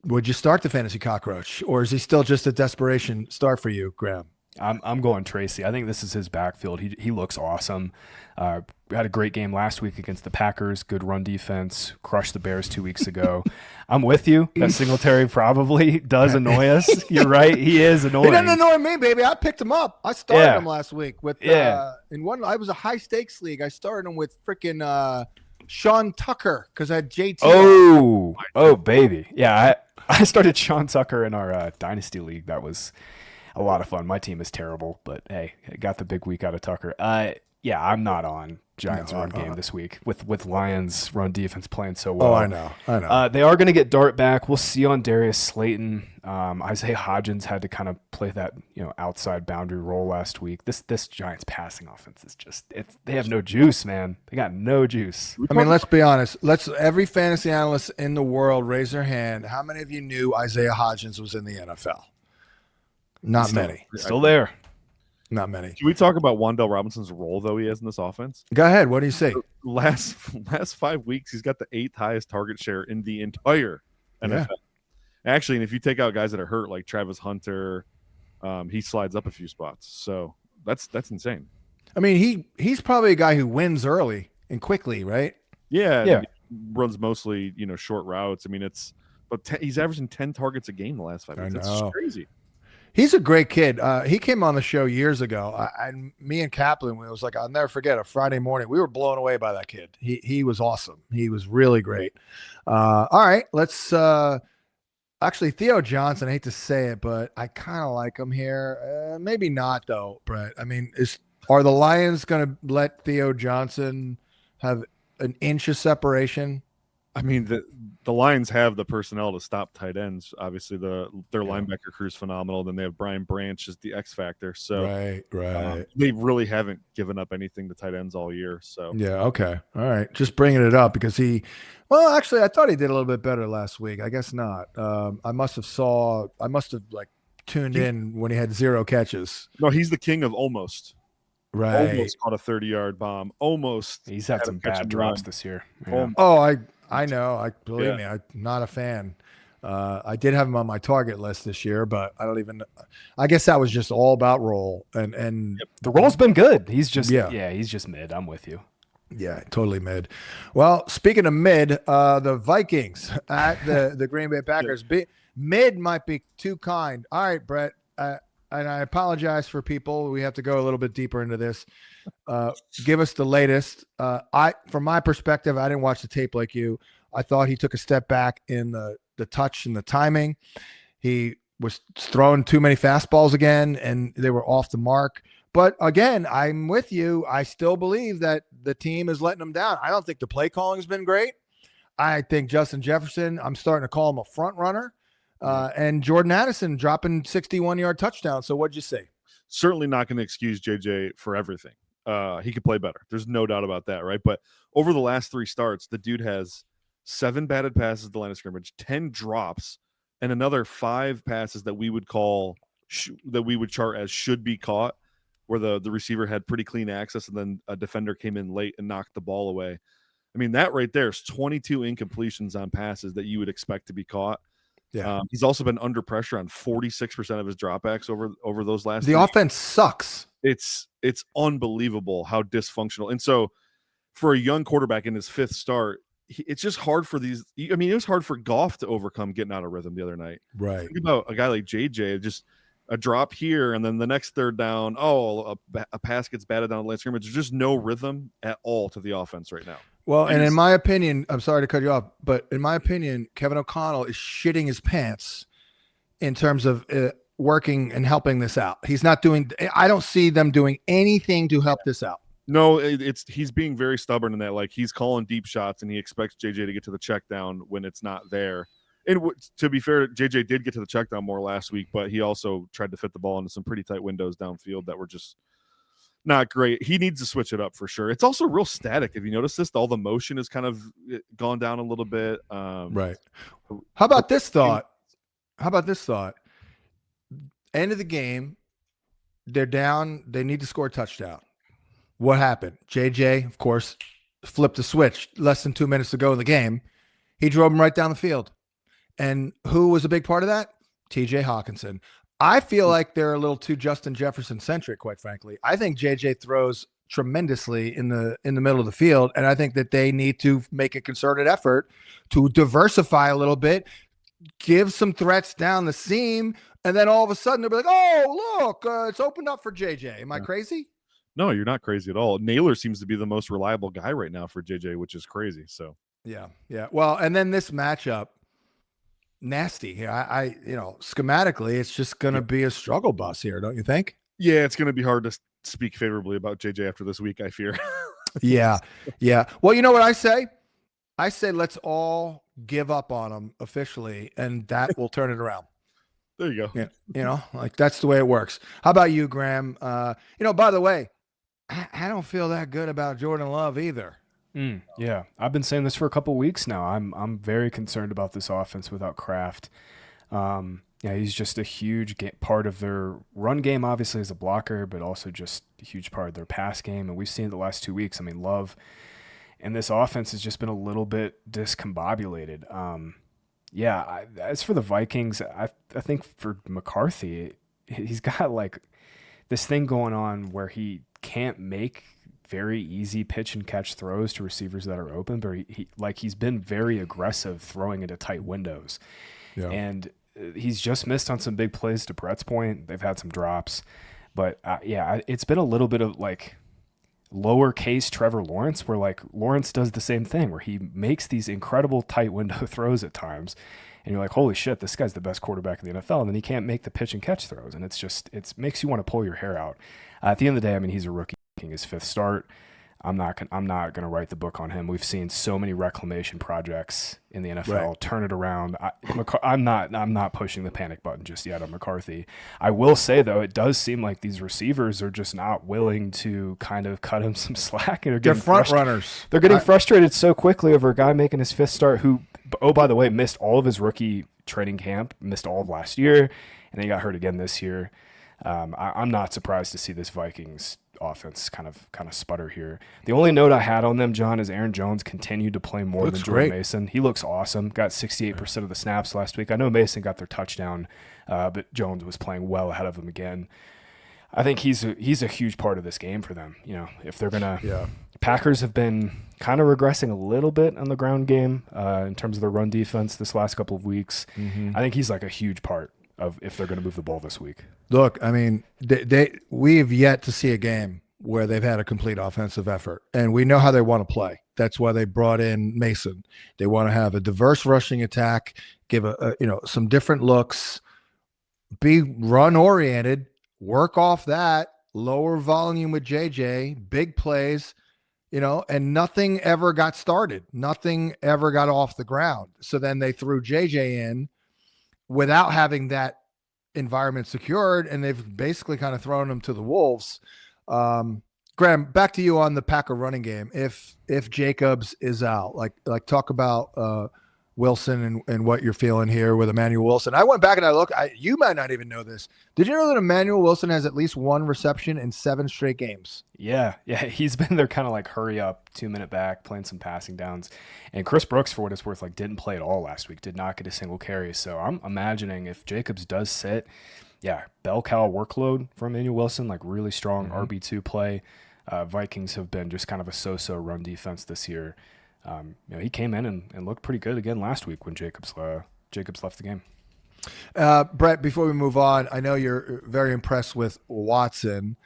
S1: Would you start the fantasy cockroach, or is he still just a desperation start for you, Graham?
S2: I'm going Tracy. I think this is his backfield. He looks awesome. Had a great game last week against the Packers. Good run defense. Crushed the Bears 2 weeks ago. I'm with you. That Singletary probably does annoy us. You're right. He is annoying.
S1: He doesn't annoy me, baby. I picked him up. I started him last week with in one. I was a high stakes league. I started him with freaking Sean Tucker because I had JT.
S2: Oh, baby. Yeah, I started Sean Tucker in our dynasty league. That was a lot of fun. My team is terrible, but hey, I got the big week out of Tucker. I'm not on Giants run game this week with Lions run defense playing so well.
S1: Oh, I know.
S2: They are going to get Dart back. We'll see on Darius Slayton. Isaiah Hodgins had to kind of play that outside boundary role last week. This Giants passing offense is they have no juice, man. They got no juice.
S1: Let's be honest. Every fantasy analyst in the world raise their hand. How many of you knew Isaiah Hodgins was in the NFL? Not many.
S2: Still there.
S1: Not many.
S3: Can we talk about Wan'Dale Robinson's role, though, he has in this offense?
S1: Go ahead. What do you say?
S3: Last 5 weeks, he's got the 8th highest target share in the entire NFL. Yeah. Actually, and if you take out guys that are hurt, like Travis Hunter, he slides up a few spots. So that's insane.
S1: He's probably a guy who wins early and quickly, right?
S3: Yeah. He runs mostly, short routes. He's averaging 10 targets a game the last 5 weeks. That's just crazy.
S1: He's a great kid. He came on the show years ago. Me and Kaplan, it was like, I'll never forget, a Friday morning. We were blown away by that kid. He was awesome. He was really great. All right, let's actually, Theo Johnson, I hate to say it, but I kind of like him here. Maybe not, though, Brett. Are the Lions going to let Theo Johnson have an inch of separation?
S3: The Lions have the personnel to stop tight ends. Obviously, their linebacker crew is phenomenal. Then they have Brian Branch as the X factor. So
S1: right.
S3: They really haven't given up anything to tight ends all year. So
S1: okay, all right. Just bringing it up because actually, I thought he did a little bit better last week. I guess not. I must have tuned in when he had 0 catches.
S3: No, he's the king of almost.
S1: Right.
S3: Almost caught a 30-yard bomb. Almost.
S2: He's had some bad drops this year. Yeah.
S1: Oh, I know. Believe me, I'm not a fan. I did have him on my target list this year, but I guess that was just all about roll and
S2: the roll's been good. He's just he's just mid. I'm with you.
S1: Yeah, totally mid. Well, speaking of mid, the Vikings at the Green Bay Packers. Mid might be too kind. All right, Brett. And I apologize for people. We have to go a little bit deeper into this. Give us the latest. From my perspective, I didn't watch the tape like you. I thought he took a step back in the touch and the timing. He was throwing too many fastballs again, and they were off the mark. But again, I'm with you. I still believe that the team is letting them down. I don't think the play calling has been great. I think Justin Jefferson, I'm starting to call him a front runner. And Jordan Addison dropping 61-yard touchdown. So what'd you say?
S3: Certainly not going to excuse JJ for everything. He could play better. There's no doubt about that, right? But over the last 3 starts, the dude has 7 batted passes at the line of scrimmage, 10 drops, and another 5 passes that we would chart as should be caught, where the receiver had pretty clean access, and then a defender came in late and knocked the ball away. I mean, that right there is 22 incompletions on passes that you would expect to be caught.
S1: Yeah,
S3: he's also been under pressure on 46% of his dropbacks over those last.
S1: The offense sucks.
S3: It's unbelievable how dysfunctional. And so, for a young quarterback in his 5th start, it's just hard for these. I mean, it was hard for Goff to overcome getting out of rhythm the other night.
S1: Right.
S3: Think about a guy like JJ, just a drop here, and then the next third down, a pass gets batted down the line of scrimmage. There's just no rhythm at all to the offense right now.
S1: Well, and in my opinion, I'm sorry to cut you off, but in my opinion, Kevin O'Connell is shitting his pants in terms of working and helping this out. He's not doing. I don't see them doing anything to help this out.
S3: No, he's being very stubborn in that. Like, he's calling deep shots, and he expects JJ to get to the check down when it's not there. And to be fair, JJ did get to the check down more last week, but he also tried to fit the ball into some pretty tight windows downfield that were just not great. He needs to switch it up for sure. It's also real static. If you notice this, all the motion has kind of gone down a little bit.
S1: Right. How about this thought? End of the game, they're down. They need to score a touchdown. What happened? JJ, of course, flipped the switch less than 2 minutes to go in the game. He drove him right down the field. And who was a big part of that? TJ Hawkinson. I feel like they're a little too Justin Jefferson centric, quite frankly. I think JJ throws tremendously in the middle of the field, and I think that they need to make a concerted effort to diversify a little bit, give some threats down the seam, and then all of a sudden they'll be like, "Oh, look, it's opened up for JJ." Am I crazy?
S3: No, you're not crazy at all. Naylor seems to be the most reliable guy right now for JJ, which is crazy. So
S1: yeah. Well, and then this matchup. Nasty here. I schematically, it's just going to be a struggle bus here, don't you think?
S3: Yeah, it's going to be hard to speak favorably about JJ after this week, I fear.
S1: Yeah. Well, you know what I say? I say let's all give up on him officially, and that will turn it around.
S3: There you go.
S1: Yeah, like that's the way it works. How about you, Graham? By the way, I don't feel that good about Jordan Love either.
S2: Yeah, I've been saying this for a couple weeks now. I'm very concerned about this offense without Kraft. He's just a huge part of their run game, obviously as a blocker, but also just a huge part of their pass game. And we've seen it the last 2 weeks. I mean, Love and this offense has just been a little bit discombobulated. As for the Vikings, I think for McCarthy, he's got like this thing going on where he can't make very easy pitch and catch throws to receivers that are open, but he's been very aggressive throwing into tight windows. Yeah. And he's just missed on some big plays. To Brett's point, they've had some drops, but it's been a little bit of like lowercase Trevor Lawrence, where like Lawrence does the same thing, where he makes these incredible tight window throws at times, and you're like, holy shit, this guy's the best quarterback in the NFL, and then he can't make the pitch and catch throws, and it makes you want to pull your hair out. At the end of the day, I mean, he's a rookie. His 5th start. I'm not gonna write the book on him. We've seen so many reclamation projects in the NFL. Right. Turn it around. I'm not pushing the panic button just yet on McCarthy. I will say though, it does seem like these receivers are just not willing to kind of cut him some slack, and they're
S1: front runners.
S2: They're getting frustrated so quickly over a guy making his 5th start who, oh by the way, missed all of his rookie training camp, missed all of last year, and then he got hurt again this year. I'm not surprised to see this Vikings offense kind of sputter here. The only note I had on them, John, is Aaron Jones continued to play more than Jordan Mason. He looks awesome. Got 68% of the snaps last week. I know Mason got their touchdown, but Jones was playing well ahead of him again. I think he's a huge part of this game for them. You know, if they're gonna, Packers have been kind of regressing a little bit on the ground game in terms of their run defense this last couple of weeks. I think he's like a huge part of if they're going to move the ball this week.
S1: Look, I mean, we have yet to see a game where they've had a complete offensive effort, and we know how they want to play. That's why they brought in Mason. They want to have a diverse rushing attack, give some different looks, be run oriented. Work off that, lower volume with JJ, big plays, and nothing ever got started. Nothing ever got off the ground. So then they threw JJ in without having that environment secured, and they've basically kind of thrown them to the wolves. Graham, back to you on the Packer running game. If Jacobs is out, like talk about Wilson and what you're feeling here with Emmanuel Wilson. I went back and I looked. You might not even know this. Did you know that Emmanuel Wilson has at least one reception in 7 straight games?
S2: Yeah. He's been there kind of like hurry up, 2-minute back, playing some passing downs. And Chris Brooks, for what it's worth, didn't play at all last week, did not get a single carry. So I'm imagining if Jacobs does sit, bell cow workload for Emmanuel Wilson, really strong RB2 play. Vikings have been just kind of a so-so run defense this year. He came in and looked pretty good again last week when Jacobs left the game.
S1: Brett, before we move on, I know you're very impressed with Watson.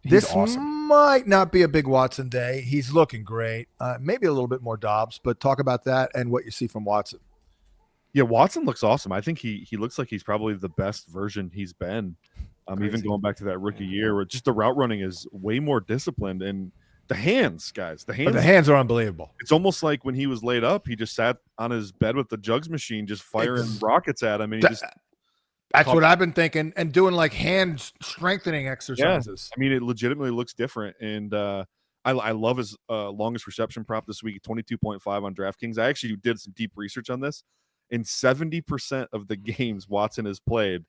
S1: This
S2: awesome.
S1: Might not be a big Watson day. He's looking great. Maybe a little bit more Dobbs, but talk about that and what you see from Watson.
S3: Yeah, Watson looks awesome. I think he looks like he's probably the best version he's been. Even going back to that rookie year, where just the route running is way more disciplined, and the hands, guys. The
S1: hands are unbelievable.
S3: It's almost like when he was laid up, he just sat on his bed with the jugs machine, just firing rockets at him, and
S1: that's what I've been thinking, and doing hand strengthening exercises.
S3: Yeah. I mean, it legitimately looks different, and I love his longest reception prop this week, 22.5 on DraftKings. I actually did some deep research on this. In 70% of the games Watson has played,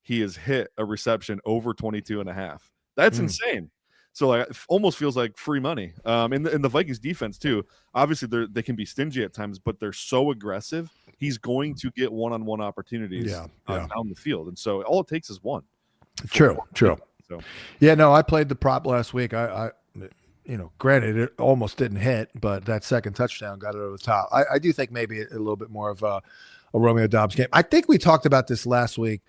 S3: he has hit a reception over 22.5. That's insane. So it almost feels like free money. In the Vikings defense too, obviously they can be stingy at times, but they're so aggressive. He's going to get one-on-one opportunities down the field. And so all it takes is one.
S1: True. So I played the prop last week. I granted it almost didn't hit, but that second touchdown got it over the top. I do think maybe a little bit more of a Romeo Dobbs game. I think we talked about this last week,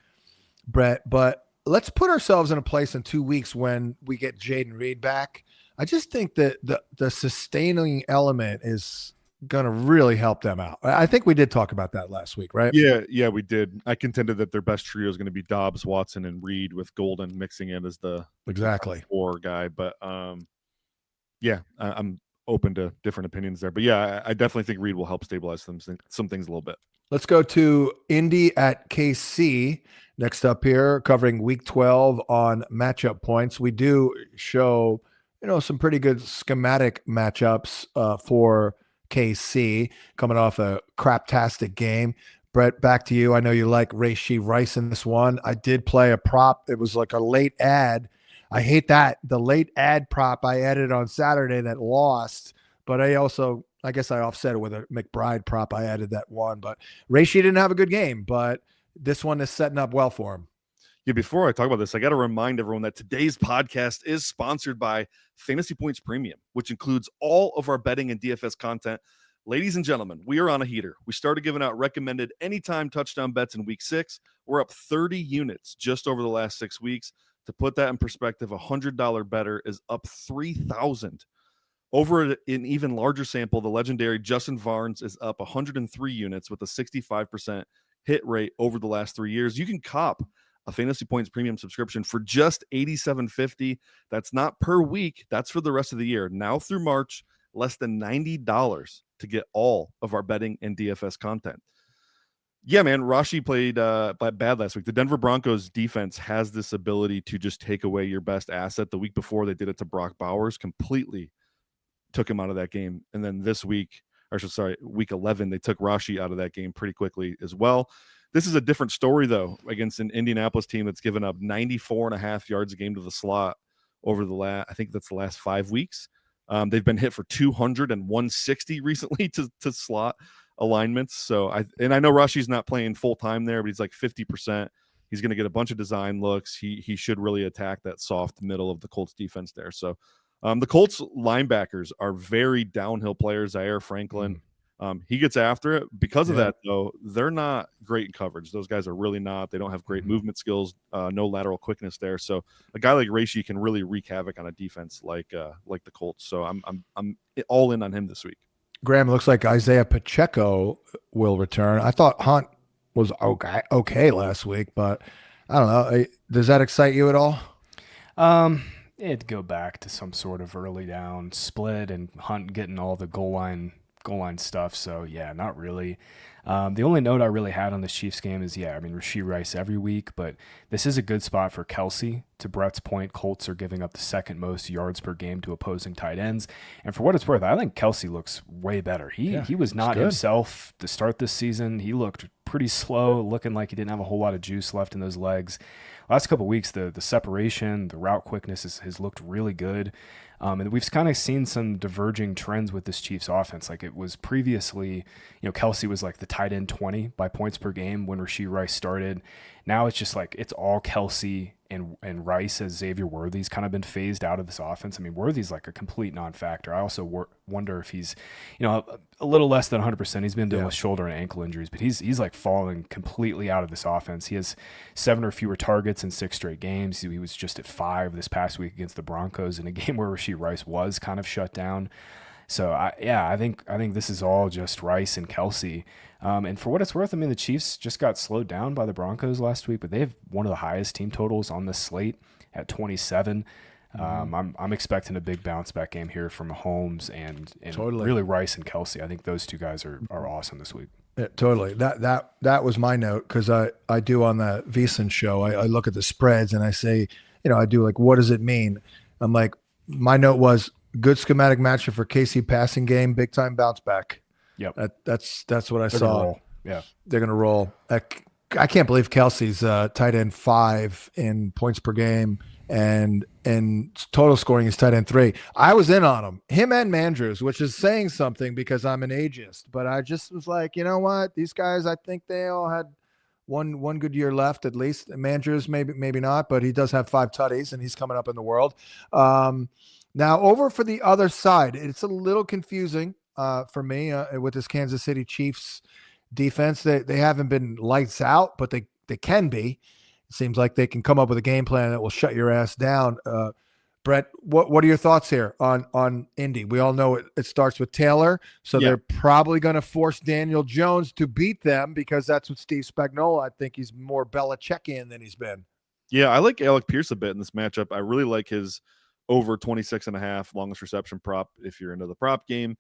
S1: Brett, but let's put ourselves in a place in 2 weeks when we get Jaden Reed back. I just think that the sustaining element is going to really help them out. I think we did talk about that last week, right?
S3: Yeah, we did. I contended that their best trio is going to be Dobbs, Watson, and Reed, with Golden mixing in as the four guy. But I'm open to different opinions there. But yeah, I definitely think Reed will help stabilize some things a little bit.
S1: Let's go to Indy at KC. Next up here, covering week 12 on matchup points. We do show, some pretty good schematic matchups for KC coming off a craptastic game. Brett, back to you. I know you like Rashee Rice in this one. I did play a prop. It was like a late ad. I hate that. The late ad prop I added on Saturday that lost, but I guess I offset it with a McBride prop. I added that one, but Rashee didn't have a good game, but this one is setting up well for him.
S3: Yeah, before I talk about this, I got to remind everyone that today's podcast is sponsored by Fantasy Points Premium, which includes all of our betting and DFS content. Ladies and gentlemen, we are on a heater. We started giving out recommended anytime touchdown bets in week 6. We're up 30 units just over the last 6 weeks. To put that in perspective, a $100 better is up 3,000. Over an even larger sample, the legendary Justin Barnes is up 103 units with a 65% hit rate over the last 3 years. You can cop a Fantasy Points Premium subscription for just $87.50. That's not per week. That's for the rest of the year. Now through March, less than $90 to get all of our betting and DFS content. Yeah, man, Rashee played bad last week. The Denver Broncos defense has this ability to just take away your best asset. The week before, they did it to Brock Bowers, completely took him out of that game. And then this week, week 11, they took Rashi out of that game pretty quickly as well. This is a different story, though, against an Indianapolis team that's given up 94.5 yards a game to the slot over I think that's the last 5 weeks. They've been hit for 200 and 160 recently to slot alignments. So I know Rashi's not playing full time there, but he's like 50%. He's going to get a bunch of design looks. He should really attack that soft middle of the Colts defense there. So the Colts linebackers are very downhill players. Zaire Franklin, he gets after it. Because of that, though, they're not great in coverage. Those guys are really not. They don't have great movement skills, no lateral quickness there. So a guy like Rashi can really wreak havoc on a defense like the Colts. So I'm all in on him this week.
S1: Graham, looks like Isaiah Pacheco will return. I thought Hunt was okay last week, but I don't know. Does that excite you at all?
S2: It'd go back to some sort of early down split and Hunt getting all the goal line stuff. So yeah, not really. The only note I really had on the Chiefs game is, Rashee Rice every week, but this is a good spot for Kelsey. To Brett's point, Colts are giving up the second most yards per game to opposing tight ends. And for what it's worth, I think Kelsey looks way better. He was not himself to start this season. He looked pretty slow, looking like he didn't have a whole lot of juice left in those legs. Last couple of weeks, the separation, the route quickness has looked really good. And we've kind of seen some diverging trends with this Chiefs offense. Like it was previously, Kelsey was like the tight end 20 by points per game when Rashee Rice started. Now it's just like it's all Kelsey and Rice as Xavier Worthy's kind of been phased out of this offense. I mean, Worthy's like a complete non-factor. I also wonder if he's, a little less than 100%. He's been dealing with shoulder and ankle injuries, but he's like falling completely out of this offense. He has 7 or fewer targets in 6 straight games. He was just at 5 this past week against the Broncos in a game where Rashee Rice was kind of shut down. So I think this is all just Rice and Kelsey. And for what it's worth, the Chiefs just got slowed down by the Broncos last week, but they have one of the highest team totals on this slate at 27. I'm expecting a big bounce back game here from Mahomes and really Rice and Kelsey. I think those two guys are awesome this week.
S1: Yeah, totally. That was my note, because I do on the VSiN show. I look at the spreads and I say, I do like, what does it mean? I'm like, my note was good schematic matchup for KC passing game, big time bounce back.
S2: Yep.
S1: That's what I
S2: They're
S1: saw.
S2: gonna roll. Yeah.
S1: They're going to roll. I can't believe Kelsey's tight end 5 in points per game, and total scoring is tight end 3. I was in on him and Mandrews, which is saying something because I'm an ageist, but I just was like, you know what? These guys, I think they all had one good year left at least. Mandrews, maybe not, but he does have 5 tutties and he's coming up in the world. Now over for the other side, it's a little confusing for me with this Kansas City Chiefs defense. They haven't been lights out, but they can be. It seems like they can come up with a game plan that will shut your ass down. Brett, what are your thoughts here on Indy? We all know it starts with Taylor, so they're probably going to force Daniel Jones to beat them because that's what Steve Spagnuolo, I think he's more Belichickian than he's been.
S3: Yeah, I like Alec Pierce a bit in this matchup. I really like his over 26.5 longest reception prop if you're into the prop game.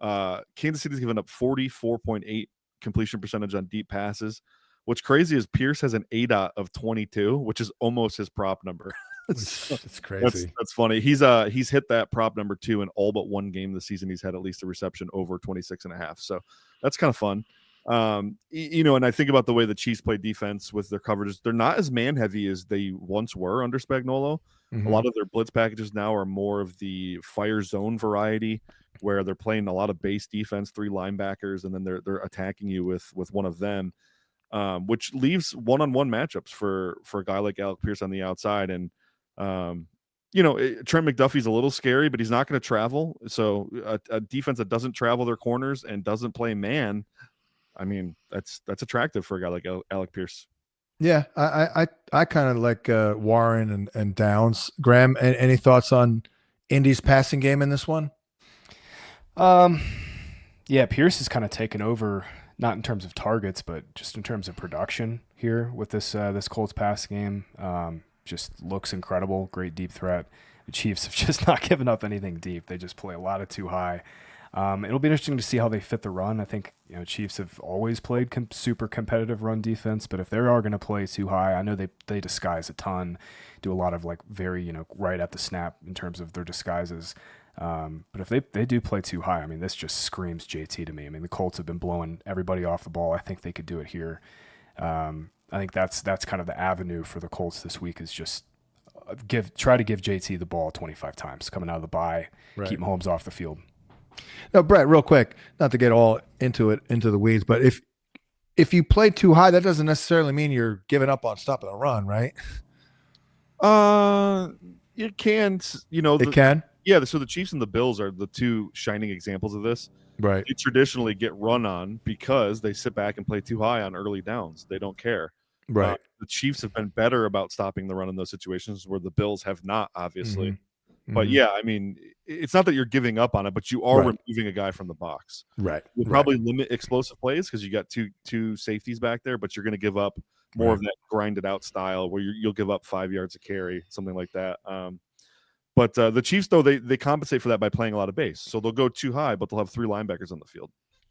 S3: Kansas City's given up 44.8 completion percentage on deep passes. What's crazy is Pierce has an ADOT of 22, which is almost his prop number.
S1: It's crazy.
S3: That's funny. He's hit that prop number 2 in all but one game this season. He's had at least a reception over 26.5. So that's kind of fun. And I think about the way the Chiefs play defense with their coverages. They're not as man heavy as they once were under Spagnuolo. Mm-hmm. A lot of their blitz packages now are more of the fire zone variety, where they're playing a lot of base defense, 3 linebackers, and then they're attacking you with one of them, which leaves one-on-one matchups for a guy like Alec Pierce on the outside. And Trent McDuffie's a little scary, but he's not going to travel. So a defense that doesn't travel their corners and doesn't play man, that's attractive for a guy like Alec Pierce.
S1: Yeah, I kind of like Warren and Downs. Graham, any thoughts on Indy's passing game in this one?
S2: Yeah, Pierce has kind of taken over, not in terms of targets, but just in terms of production here with this Colts pass game. Just looks incredible, great deep threat. The Chiefs have just not given up anything deep. They just play a lot of too high. It'll be interesting to see how they fit the run. I think Chiefs have always played super competitive run defense, but if they are going to play too high, I know they disguise a ton, do a lot of like very right at the snap in terms of their disguises. But if they do play too high, I mean, this just screams JT to me. I mean, the Colts have been blowing everybody off the ball. I think they could do it here. I think that's kind of the avenue for the Colts this week is just try to give JT the ball 25 times coming out of the bye,
S1: Right.
S2: keep Mahomes off the field.
S1: Now, Brett, real quick, not to get all into the weeds, but if you play too high, that doesn't necessarily mean you're giving up on stopping the run, right?
S3: It can,
S1: It can.
S3: Yeah, so the Chiefs and the Bills are the two shining examples of this.
S1: Right.
S3: They traditionally get run on because they sit back and play too high on early downs. They don't care.
S1: Right.
S3: The Chiefs have been better about stopping the run in those situations where the Bills have not, obviously.
S1: Mm-hmm.
S3: But yeah, I mean, it's not that you're giving up on it, but you are removing a guy from the box.
S1: Right.
S3: You'll probably limit explosive plays because you got two safeties back there, but you're going to give up more of that grinded out style where you'll give up 5 yards a carry, something like that. But the Chiefs, though, they compensate for that by playing a lot of base. So they'll go too high, but they'll have 3 linebackers on the field.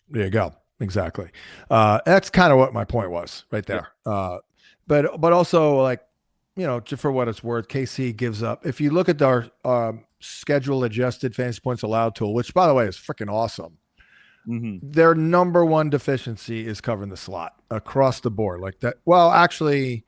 S1: There you go. Exactly. That's kind of what my point was right there. Yeah. But also, like, just for what it's worth, KC gives up. If you look at our schedule adjusted fantasy points allowed tool, which, by the way, is freaking awesome. Mm-hmm. Their number one deficiency is covering the slot across the board like that. Well, actually,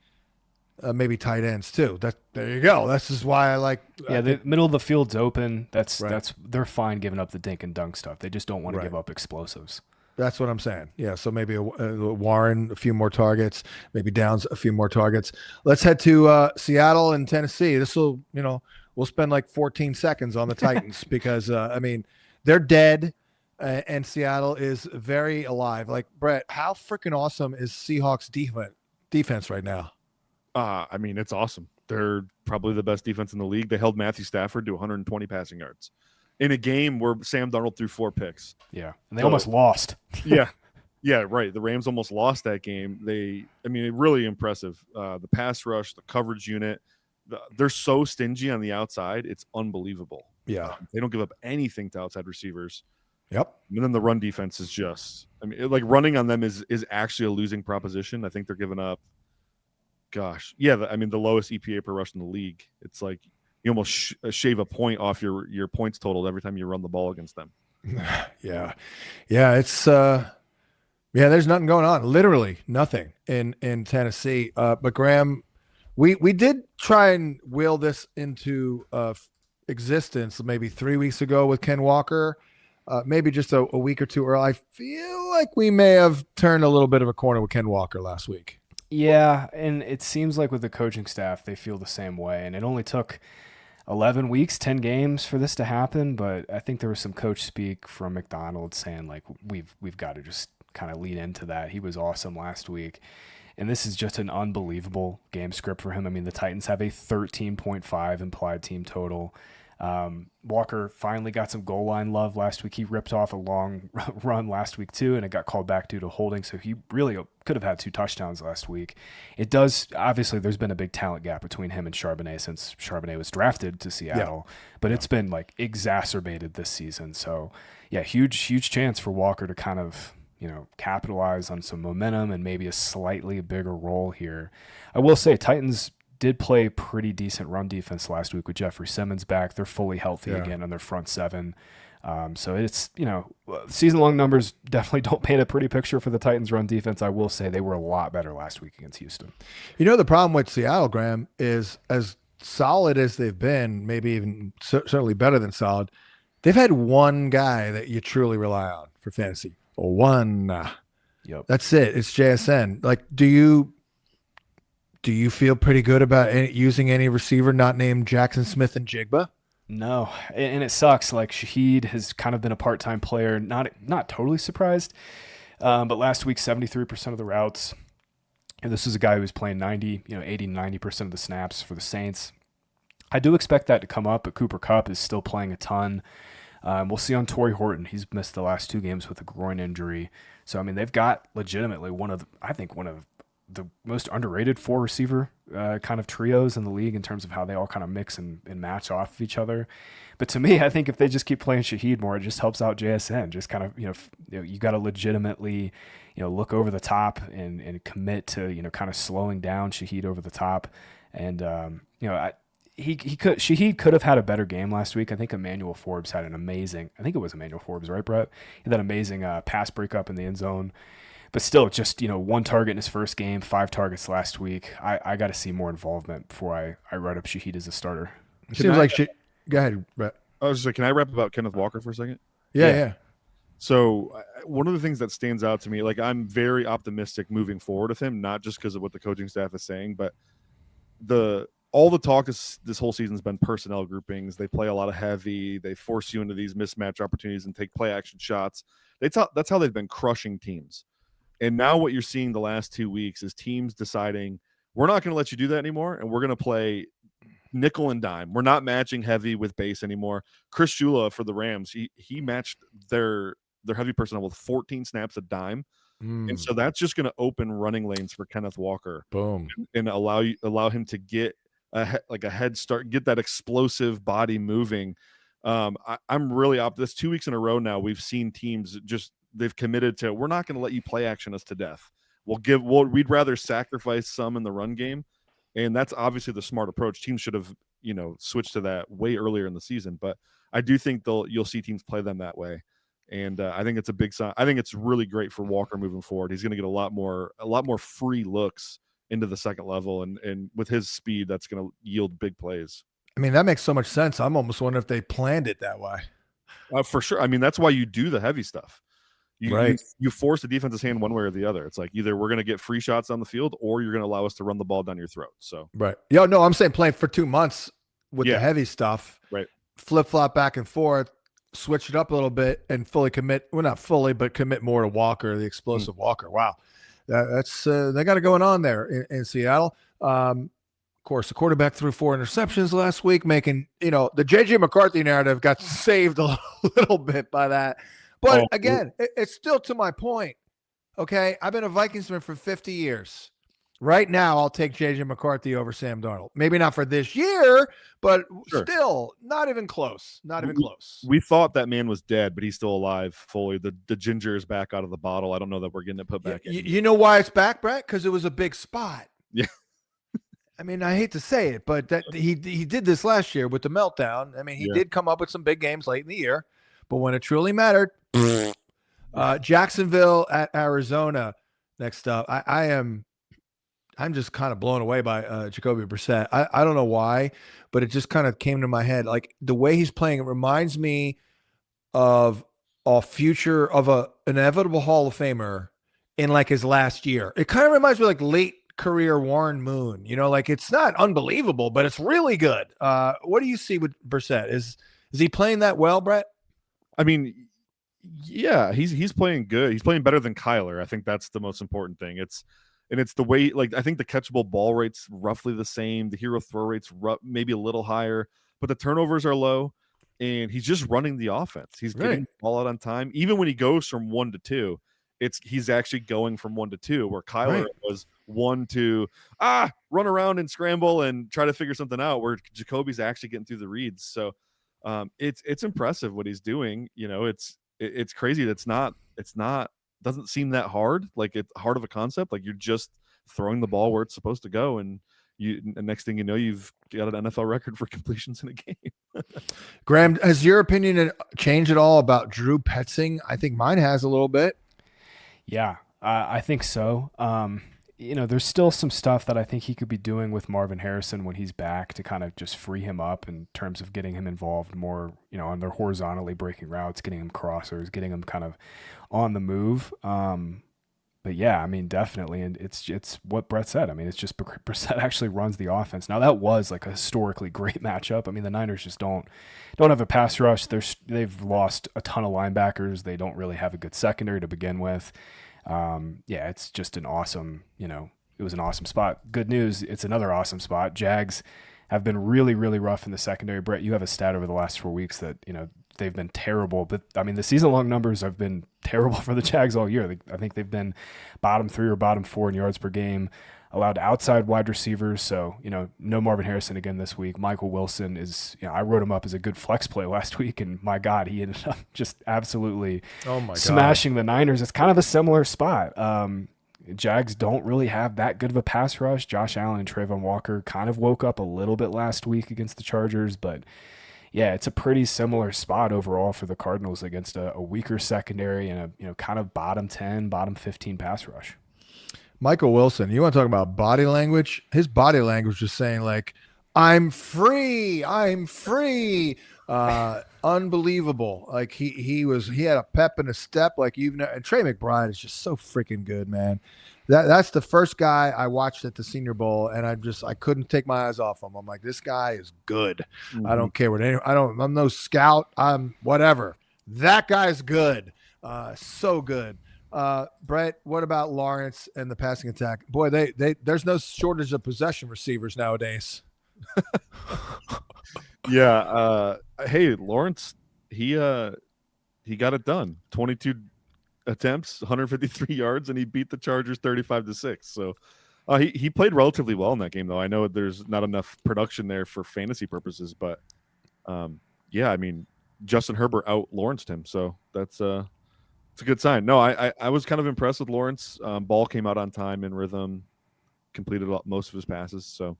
S1: maybe tight ends too. There you go. This is why I like.
S2: Yeah, the middle of the field's open. That's they're fine giving up the dink and dunk stuff. They just don't want to give up explosives. That's
S1: what I'm saying. Yeah, so maybe a Warren, a few more targets, maybe Downs, a few more targets. Let's head to Seattle and Tennessee. This will, we'll spend like 14 seconds on the Titans because, I mean, they're dead and Seattle is very alive. Like, Brett, how freaking awesome is Seahawks defense right now?
S3: I mean, it's awesome. They're probably the best defense in the league. They held Matthew Stafford to 120 passing yards in a game where Sam Darnold threw 4 picks.
S2: Yeah, and they almost lost.
S3: Yeah, right. The Rams almost lost that game. Really impressive. The pass rush, the coverage unit, they're so stingy on the outside. It's unbelievable.
S1: Yeah.
S3: They don't give up anything to outside receivers.
S1: Yep.
S3: And then the run defense is just, running on them is actually a losing proposition. I think they're giving up, the lowest EPA per rush in the league. It's like you almost shave a point off your points total every time you run the ball against them.
S1: Yeah. It's there's nothing going on. Literally nothing in Tennessee. But Graham, we did try and will this into existence maybe 3 weeks ago with Ken Walker. Maybe just a week or two early. I feel like we may have turned a little bit of a corner with Ken Walker last week.
S2: Yeah, and it seems like with the coaching staff, they feel the same way. And it only took 11 weeks, 10 games for this to happen. But I think there was some coach speak from McDonald saying, like, we've got to just kind of lean into that. He was awesome last week. And this is just an unbelievable game script for him. I mean, the Titans have a 13.5 implied team total. Walker finally got some goal line love last week. He ripped off a long run last week too, and it got called back due to holding. So he really could have had 2 touchdowns last week. It does, obviously there's been a big talent gap between him and Charbonnet since Charbonnet was drafted to Seattle, but it's been like exacerbated this season. So yeah, huge chance for Walker to kind of, capitalize on some momentum and maybe a slightly bigger role here. I will say Titans did play pretty decent run defense last week with Jeffrey Simmons back. They're fully healthy again on their front 7. So it's, season-long numbers definitely don't paint a pretty picture for the Titans run defense. I will say they were a lot better last week against Houston.
S1: The problem with Seattle, Graham, is as solid as they've been, maybe even certainly better than solid, they've had one guy that you truly rely on for fantasy. One.
S2: Yep.
S1: That's it. It's JSN. Like, do you feel pretty good about using any receiver not named Jackson Smith and Jigba?
S2: No, and it sucks. Like, Shaheed has kind of been a part-time player. Not totally surprised, but last week 73% of the routes. And this is a guy who was playing 80, 90% of the snaps for the Saints. I do expect that to come up, but Cooper Kupp is still playing a ton. We'll see on Torrey Horton. He's missed the last 2 games with a groin injury. So, I mean, they've got legitimately one of the most underrated 4 receiver kind of trios in the league in terms of how they all kind of mix and match off of each other. But to me, I think if they just keep playing Shaheed more, it just helps out JSN. Just kind of, you got to legitimately, look over the top and commit to, kind of slowing down Shaheed over the top. And, Shaheed could have had a better game last week. I think Emmanuel Forbes had I think it was Emmanuel Forbes, right, Brett? He had that amazing pass breakup in the end zone. But still, just, 1 target in his first game, 5 targets last week. I got to see more involvement before I write up Shaheed as a starter.
S1: It seems like go ahead, Brett.
S3: I was just like, can I rap about Kenneth Walker for a second?
S1: Yeah.
S3: So one of the things that stands out to me, like I'm very optimistic moving forward with him, not just because of what the coaching staff is saying, but all the talk this whole season has been personnel groupings. They play a lot of heavy. They force you into these mismatch opportunities and take play action shots. That's how they've been crushing teams. And now what you're seeing the last 2 weeks is teams deciding we're not going to let you do that anymore, and we're going to play nickel and dime. We're not matching heavy with base anymore. Chris Shula for the Rams, he matched their heavy personnel with 14 snaps a dime. And so that's just going to open running lanes for Kenneth Walker.
S1: Boom.
S3: And allow him to get a head start, get that explosive body moving. I'm really optimistic. 2 weeks in a row now, we've seen teams they've committed to, we're not going to let you play action us to death. We'd rather sacrifice some in the run game. And that's obviously the smart approach. Teams should have, switched to that way earlier in the season. But I do think you'll see teams play them that way. And I think it's a big sign. I think it's really great for Walker moving forward. He's going to get a lot more free looks into the second level. And with his speed, that's going to yield big plays.
S1: I mean, that makes so much sense. I'm almost wondering if they planned it that way.
S3: For sure. I mean, that's why you do the heavy stuff. You force the defense's hand one way or the other. It's like either we're going to get free shots on the field or you're going to allow us to run the ball down your throat. So
S1: right. No, I'm saying playing for 2 months with the heavy stuff.
S3: Right.
S1: Flip-flop back and forth, switch it up a little bit and fully commit. Well, not fully, but commit more to Walker, the explosive Walker. Wow. That's they got it going on there in Seattle. Of course, the quarterback threw 4 interceptions last week, making, the J.J. McCarthy narrative got saved a little bit by that. But again, it's still to my point. Okay, I've been a Vikings fan for 50 years. Right now, I'll take J.J. McCarthy over Sam Darnold. Maybe not for this year, but still not even close. Not even close.
S3: We thought that man was dead, but he's still alive fully. The ginger is back out of the bottle. I don't know that we're getting it put back in.
S1: You know why it's back, Brett? Because it was a big spot.
S3: Yeah.
S1: I mean, I hate to say it, but that he did this last year with the meltdown. I mean, he did come up with some big games late in the year, but when it truly mattered, Jacksonville at Arizona next up. I'm just kind of blown away by Jacoby Brissett. I don't know why, but it just kind of came to my head. Like the way he's playing, it reminds me of a future of an inevitable Hall of Famer in like his last year. It kind of reminds me of like late career Warren Moon. Like it's not unbelievable, but it's really good. What do you see with Brissett? Is he playing that well, Brett?
S3: I mean, yeah, he's playing good. He's playing better than Kyler. I think that's the most important thing. It's the way, like, I think the catchable ball rate's roughly the same. The hero throw rate's maybe a little higher, but the turnovers are low, and he's just running the offense. He's getting the ball out on time. Even when he goes from 1 to 2, he's actually going from 1 to 2, where Kyler was 1 to run around and scramble and try to figure something out, where Jacoby's actually getting through the reads. So it's impressive what he's doing. It's crazy. It's not doesn't seem that hard. Like it's hard of a concept. Like you're just throwing the ball where it's supposed to go. And the next thing you know, you've got an NFL record for completions in a game.
S1: Graham, has your opinion changed at all about Drew Petzing? I think mine has a little bit.
S2: Yeah, I think so. There's still some stuff that I think he could be doing with Marvin Harrison when he's back to kind of just free him up in terms of getting him involved more, on their horizontally breaking routes, getting him crossers, getting him kind of on the move. But yeah, I mean, definitely. And it's what Brett said. I mean, it's just Brissett actually runs the offense. Now that was like a historically great matchup. I mean, the Niners just don't have a pass rush. They've lost a ton of linebackers. They don't really have a good secondary to begin with. It's just an awesome, it was an awesome spot. Good news, it's another awesome spot. Jags have been really, really rough in the secondary. Brett, you have a stat over the last 4 weeks that, they've been terrible. But I mean, the season-long numbers have been terrible for the Jags all year. I think they've been bottom 3 or bottom 4 in yards per game, allowed outside wide receivers. So, no Marvin Harrison again this week. Michael Wilson is, I wrote him up as a good flex play last week, and my God, he ended up just absolutely smashing the Niners. It's kind of a similar spot. Jags don't really have that good of a pass rush. Josh Allen and Trayvon Walker kind of woke up a little bit last week against the Chargers, but yeah, it's a pretty similar spot overall for the Cardinals against a weaker secondary and a kind of bottom 10, bottom 15 pass rush.
S1: Michael Wilson, you want to talk about body language? His body language was saying like, I'm free. Unbelievable. Like he had a pep in his step. Like and Trey McBride is just so freaking good, man. That's the first guy I watched at the Senior Bowl, and I couldn't take my eyes off him. I'm like, this guy is good. Mm-hmm. I don't care what I'm no scout. I'm whatever. That guy's good. So good. Brett, what about Lawrence and the passing attack? Boy, there's no shortage of possession receivers nowadays.
S3: Yeah. Hey, Lawrence, he got it done. 22 attempts, 153 yards, and he beat the Chargers 35-6. So he played relatively well in that game, though. I know there's not enough production there for fantasy purposes, but yeah, I mean, Justin Herbert out-Lawrenced him, so it's a good sign. No, I was kind of impressed with Lawrence. Ball came out on time in rhythm, completed most of his passes. So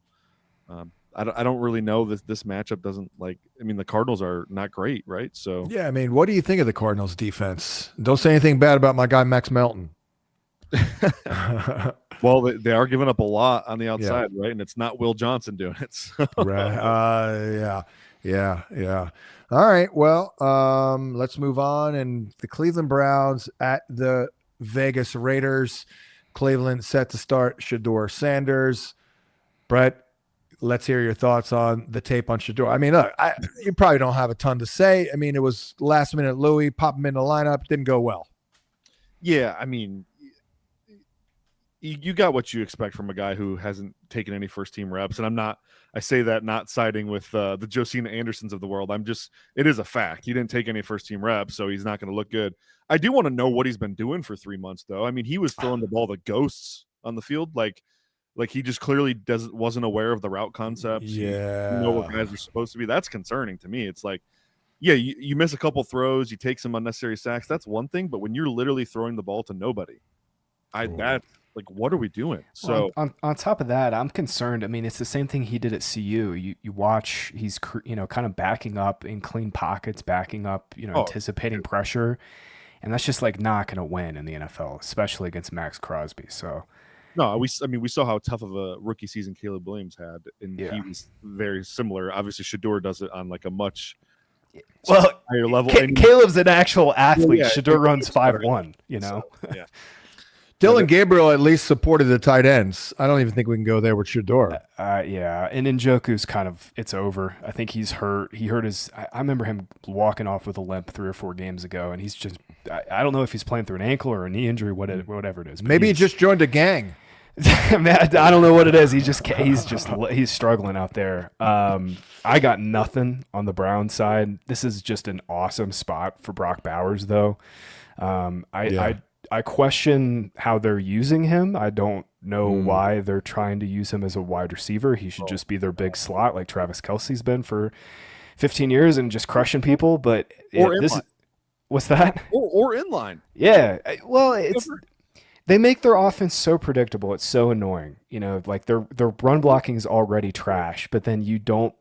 S3: I don't really know this matchup doesn't the Cardinals are not great, right? So
S1: yeah, I mean, what do you think of the Cardinals defense? Don't say anything bad about my guy Max Melton.
S3: Well, they are giving up a lot on the outside, right? And it's not Will Johnson doing it. So.
S1: Right. Yeah. All right. Well, let's move on. And the Cleveland Browns at the Vegas Raiders. Cleveland set to start Shedeur Sanders. Brett, let's hear your thoughts on the tape on Shedeur. I mean, look, you probably don't have a ton to say. I mean, it was last minute Louis, pop him in the lineup, didn't go well.
S3: Yeah, I mean, you got what you expect from a guy who hasn't taken any first team reps. And I say that not siding with the Josina Andersons of the world. It is a fact. He didn't take any first team reps, so he's not going to look good. I do want to know what he's been doing for 3 months, though. I mean, he was throwing the ball to ghosts on the field. Like he just clearly wasn't aware of the route concepts.
S1: Yeah.
S3: You know what guys are supposed to be. That's concerning to me. It's like, yeah, you miss a couple throws, you take some unnecessary sacks. That's one thing. But when you're literally throwing the ball to nobody, what are we doing? So
S2: on top of that, I'm concerned. I mean, it's the same thing he did at CU. You watch, he's kind of backing up in clean pockets, backing up, anticipating pressure, and that's just not going to win in the NFL, especially against Max Crosby. So
S3: no, we saw how tough of a rookie season Caleb Williams had, and he was very similar. Obviously, Shedeur does it on a much higher level.
S2: Caleb's an actual athlete. Shedeur runs 5'1", So,
S3: yeah.
S1: Dylan Gabriel at least supported the tight ends. I don't even think we can go there with Shedeur.
S2: Yeah, and Njoku's it's over. I think he's hurt. He hurt his. I remember him walking off with a limp 3 or 4 games ago, and he's just. I don't know if he's playing through an ankle or a knee injury, whatever it is.
S1: Maybe he just joined a gang.
S2: Man, I don't know what it is. He's struggling out there. I got nothing on the Browns side. This is just an awesome spot for Brock Bowers, though. I question how they're using him. I don't know why they're trying to use him as a wide receiver. He should just be their big slot like Travis Kelce's been for 15 years and just crushing people. But what's that?
S3: Or inline.
S2: Yeah. Well, they make their offense so predictable. It's so annoying. Their run blocking is already trash, but then you don't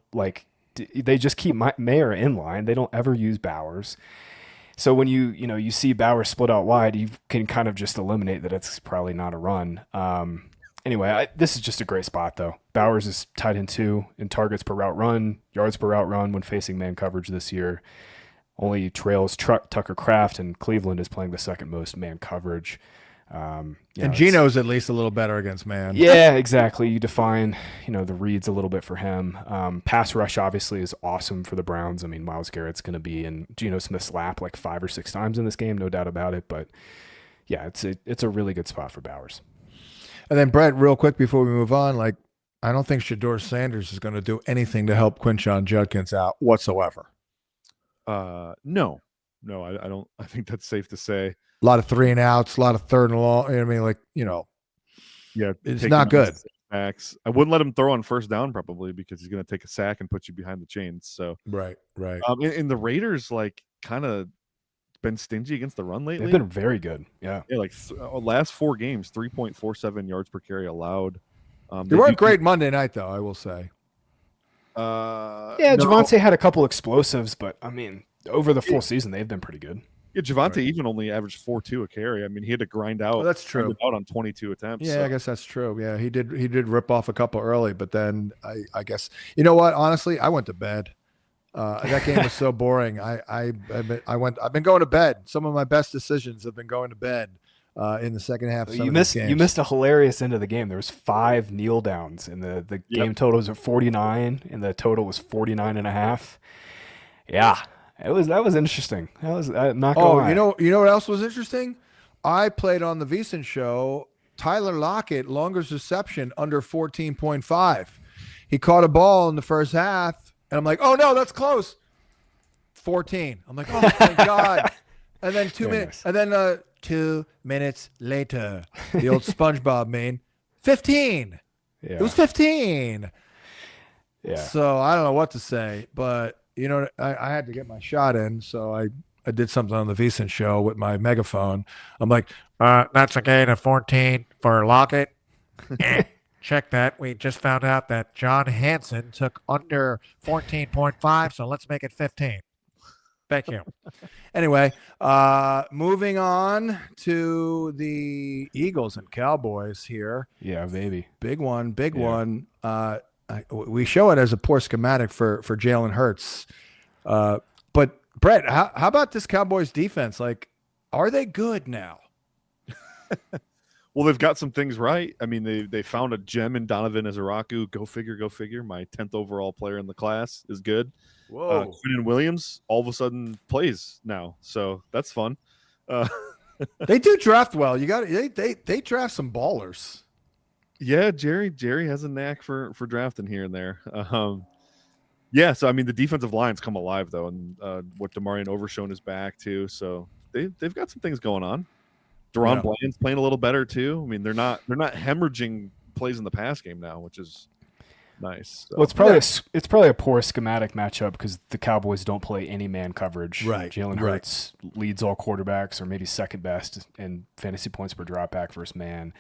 S2: they just keep Mayer in line. They don't ever use Bowers. So when you see Bowers split out wide, you can kind of just eliminate that it's probably not a run. Anyway, this is just a great spot, though. Bowers is tied in 2 in targets per route run, yards per route run when facing man coverage this year. Only trails Tucker Kraft, and Cleveland is playing the second most man coverage.
S1: And Geno's at least a little better against man.
S2: Yeah, exactly. You define, the reads a little bit for him. Pass rush obviously is awesome for the Browns. I mean, Myles Garrett's going to be in Geno Smith's lap 5 or 6 times in this game, no doubt about it. But yeah, it's a really good spot for Bowers.
S1: And then Brett, real quick before we move on, I don't think Shedeur Sanders is going to do anything to help Quinshon Judkins out whatsoever.
S3: No, I don't. I think that's safe to say.
S1: A lot of 3 and outs, a lot of third and long. I mean, like,
S3: Yeah,
S1: it's not good.
S3: Sacks. I wouldn't let him throw on first down probably because he's going to take a sack and put you behind the chains. So
S1: Right.
S3: and the Raiders like kind of been stingy against the run lately.
S2: They've been very good. Yeah.
S3: Like last 4 games, 3.47 yards per carry allowed.
S1: They weren't great Monday night, though, I will say.
S2: Yeah,
S3: no.
S2: Javonte had a couple explosives, but I mean, over the full season, they've been pretty good.
S3: Yeah, Javonte even only averaged 4.2 a carry. I mean, he had to grind out.
S1: Oh, that's true.
S3: Grind out on 22 attempts.
S1: Yeah,
S3: so.
S1: I guess that's true. Yeah, he did rip off a couple early, but then I guess you know what? Honestly, I went to bed. That game was so boring. I've been going to bed. Some of my best decisions have been going to bed in the second half. Of
S2: You missed a hilarious end of the game. There was 5 kneel downs, and the game total was at 49, and the total was 49.5. Yeah. That was interesting. That was not gonna lie.
S1: You know what else was interesting? I played on the VSiN show. Tyler Lockett, longest reception under 14.5. He caught a ball in the first half, and I'm like, oh no, that's close. 14. I'm like, oh my god. And then 2 minutes, and then 2 minutes later, the old SpongeBob meme, 15.
S2: Yeah.
S1: It was 15.
S2: Yeah.
S1: So I don't know what to say, but I had to get my shot in, so I did something on the VSiN show with my megaphone. I'm like, that's a gain of 14 for Lockett. Check that. We just found out that John Hansen took under 14.5, so let's make it 15. Thank you. Anyway, moving on to the Eagles and Cowboys here.
S2: Yeah, baby.
S1: Big one. We show it as a poor schematic for Jalen Hurts. But Brett, how about this Cowboys defense? Like, are they good now?
S3: Well, they've got some things right. I mean, they found a gem in Donovan Izaraku. Go figure. My 10th overall player in the class is good.
S1: Whoa.
S3: Quinnen Williams all of a sudden plays now, so that's fun.
S1: They do draft well. They draft some ballers.
S3: Yeah, Jerry has a knack for drafting here and there. Yeah, so I mean the defensive line's come alive though, and what Demarion Overshone is back too. So they've got some things going on. Deron Bland's playing a little better too. I mean they're not hemorrhaging plays in the pass game now, which is nice. So.
S2: Well, it's probably a poor schematic matchup because the Cowboys don't play any man coverage.
S1: Right.
S2: Jalen Hurts leads all quarterbacks, or maybe second best in fantasy points per dropback versus man.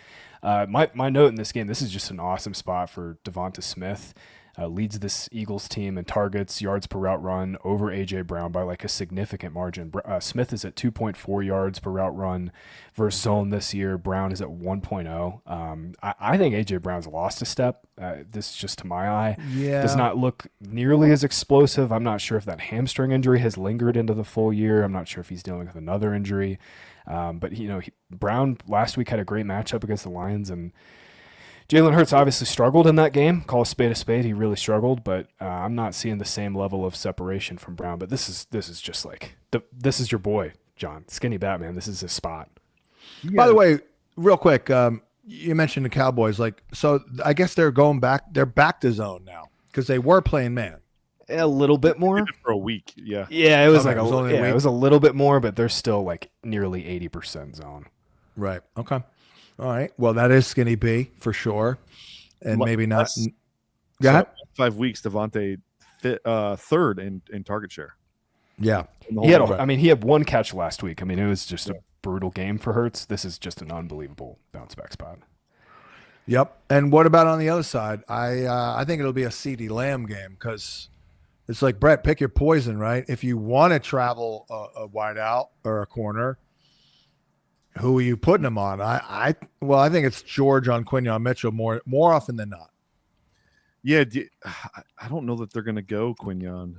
S2: My note in this game: this is just an awesome spot for Devonta Smith. Leads this Eagles team in targets, yards per route run over A.J. Brown by like a significant margin. Smith is at 2.4 yards per route run versus zone this year. Brown is at 1.0. I think A.J. Brown's lost a step. This, just to my eye, does not look nearly as explosive. I'm not sure if that hamstring injury has lingered into the full year. I'm not sure if he's dealing with another injury. But, Brown last week had a great matchup against the Lions, and Jalen Hurts obviously struggled in that game. Call a spade a spade. He really struggled, but I'm not seeing the same level of separation from Brown. But this is just like this is your boy, John, Skinny Batman. This is his spot.
S1: Yeah. By the way, real quick, you mentioned the Cowboys. So I guess they're going back. They're back to zone now because they were playing man.
S2: A little bit more
S3: for a week. Yeah.
S2: Yeah, it was
S1: it was
S2: a little bit more, but they're still like nearly 80% zone.
S1: Right. Okay. All right. Well, that is Skinny B for sure, and maybe not. Go ahead.
S3: 5 weeks, Devontae third in target share.
S1: Yeah,
S2: he had one catch last week. I mean, it was just a brutal game for Hurts. This is just an unbelievable bounce back spot.
S1: Yep. And what about on the other side? I think it'll be a CeeDee Lamb game because it's like, Brett, pick your poison, right? If you want to travel a wide out or a corner, who are you putting him on? I think it's George on Quinyon Mitchell more often than not.
S3: Yeah, I don't know that they're going to go Quinyon.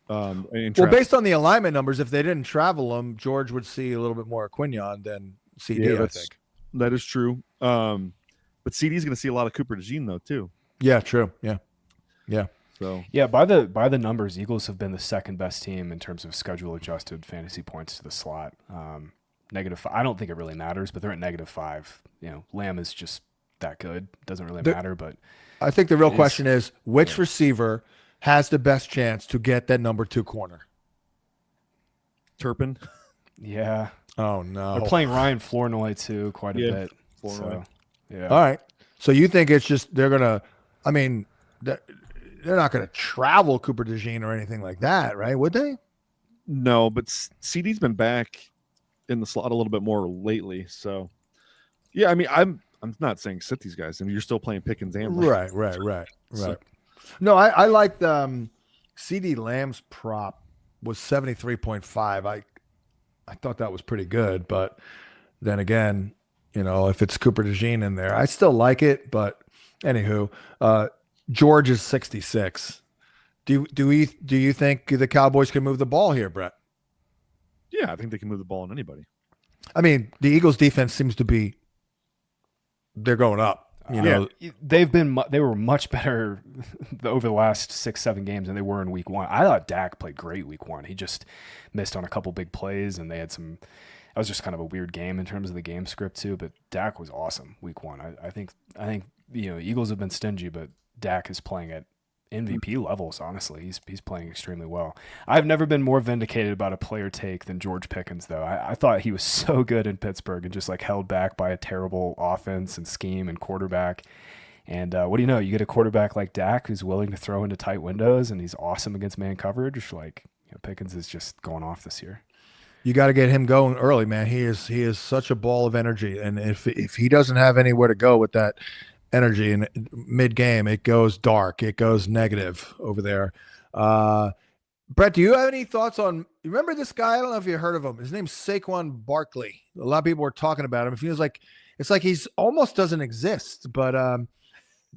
S1: Based on the alignment numbers, if they didn't travel him, George would see a little bit more Quinyon than CD. I think
S3: that is true. But CD is going to see a lot of Cooper DeJean though too.
S1: Yeah, true. Yeah.
S2: So yeah, by the numbers, Eagles have been the second best team in terms of schedule adjusted fantasy points to the slot. -5. I don't think it really matters, but they're at -5. Lamb is just that good. Doesn't really matter, but
S1: I think the real question is which receiver has the best chance to get that number 2 corner.
S3: Turpin.
S2: Yeah.
S1: Oh no.
S2: They're playing Ryan Flournoy too quite a
S3: Yeah,
S2: bit.
S3: Flournoy.
S2: So, yeah.
S1: All right. So you think it's just they're gonna? I mean, they're not gonna travel Cooper DeJean or anything like that, right? Would they?
S3: No, but CD's been back in the slot a little bit more lately. So, yeah, I mean, I'm not saying sit these guys. I mean, you're still playing Pickens and
S1: Right.
S3: So-
S1: No, I liked CD Lamb's prop was 73.5. I thought that was pretty good, but then again, if it's Cooper DeJean in there, I still like it. But anywho, George is 66. Do you think the Cowboys can move the ball here, Brett?
S3: Yeah, I think they can move the ball on anybody.
S1: I mean, the Eagles' defense seems to be they're going up. You know,
S2: They were much better over the last 6-7 games than they were in week 1. I thought Dak played great week 1. He just missed on a couple big plays, and they had some. That was just kind of a weird game in terms of the game script too. But Dak was awesome week 1. I think Eagles have been stingy, but Dak is playing at MVP levels. Honestly, he's playing extremely well. I've never been more vindicated about a player take than George Pickens, though. I thought he was so good in Pittsburgh and just like held back by a terrible offense and scheme and quarterback. And what do you know? You get a quarterback like Dak who's willing to throw into tight windows, and he's awesome against man coverage. Like Pickens is just going off this year.
S1: You got to get him going early, man. He is such a ball of energy, and if he doesn't have anywhere to go with that energy in mid game, it goes dark, it goes negative over there. Brett, do you have any thoughts on? You remember this guy? I don't know if you heard of him. His name's Saquon Barkley. A lot of people were talking about him. It feels like he's almost doesn't exist. But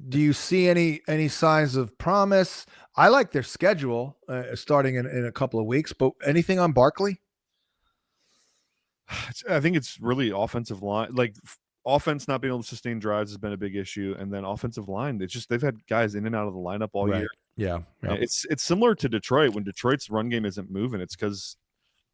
S1: do you see any signs of promise? I like their schedule starting in a couple of weeks. But anything on Barkley?
S3: I think it's really offensive line. Like offense not being able to sustain drives has been a big issue, and then offensive line. They've had guys in and out of the lineup all year.
S1: Yeah.
S3: It's similar to Detroit. When Detroit's run game isn't moving, it's because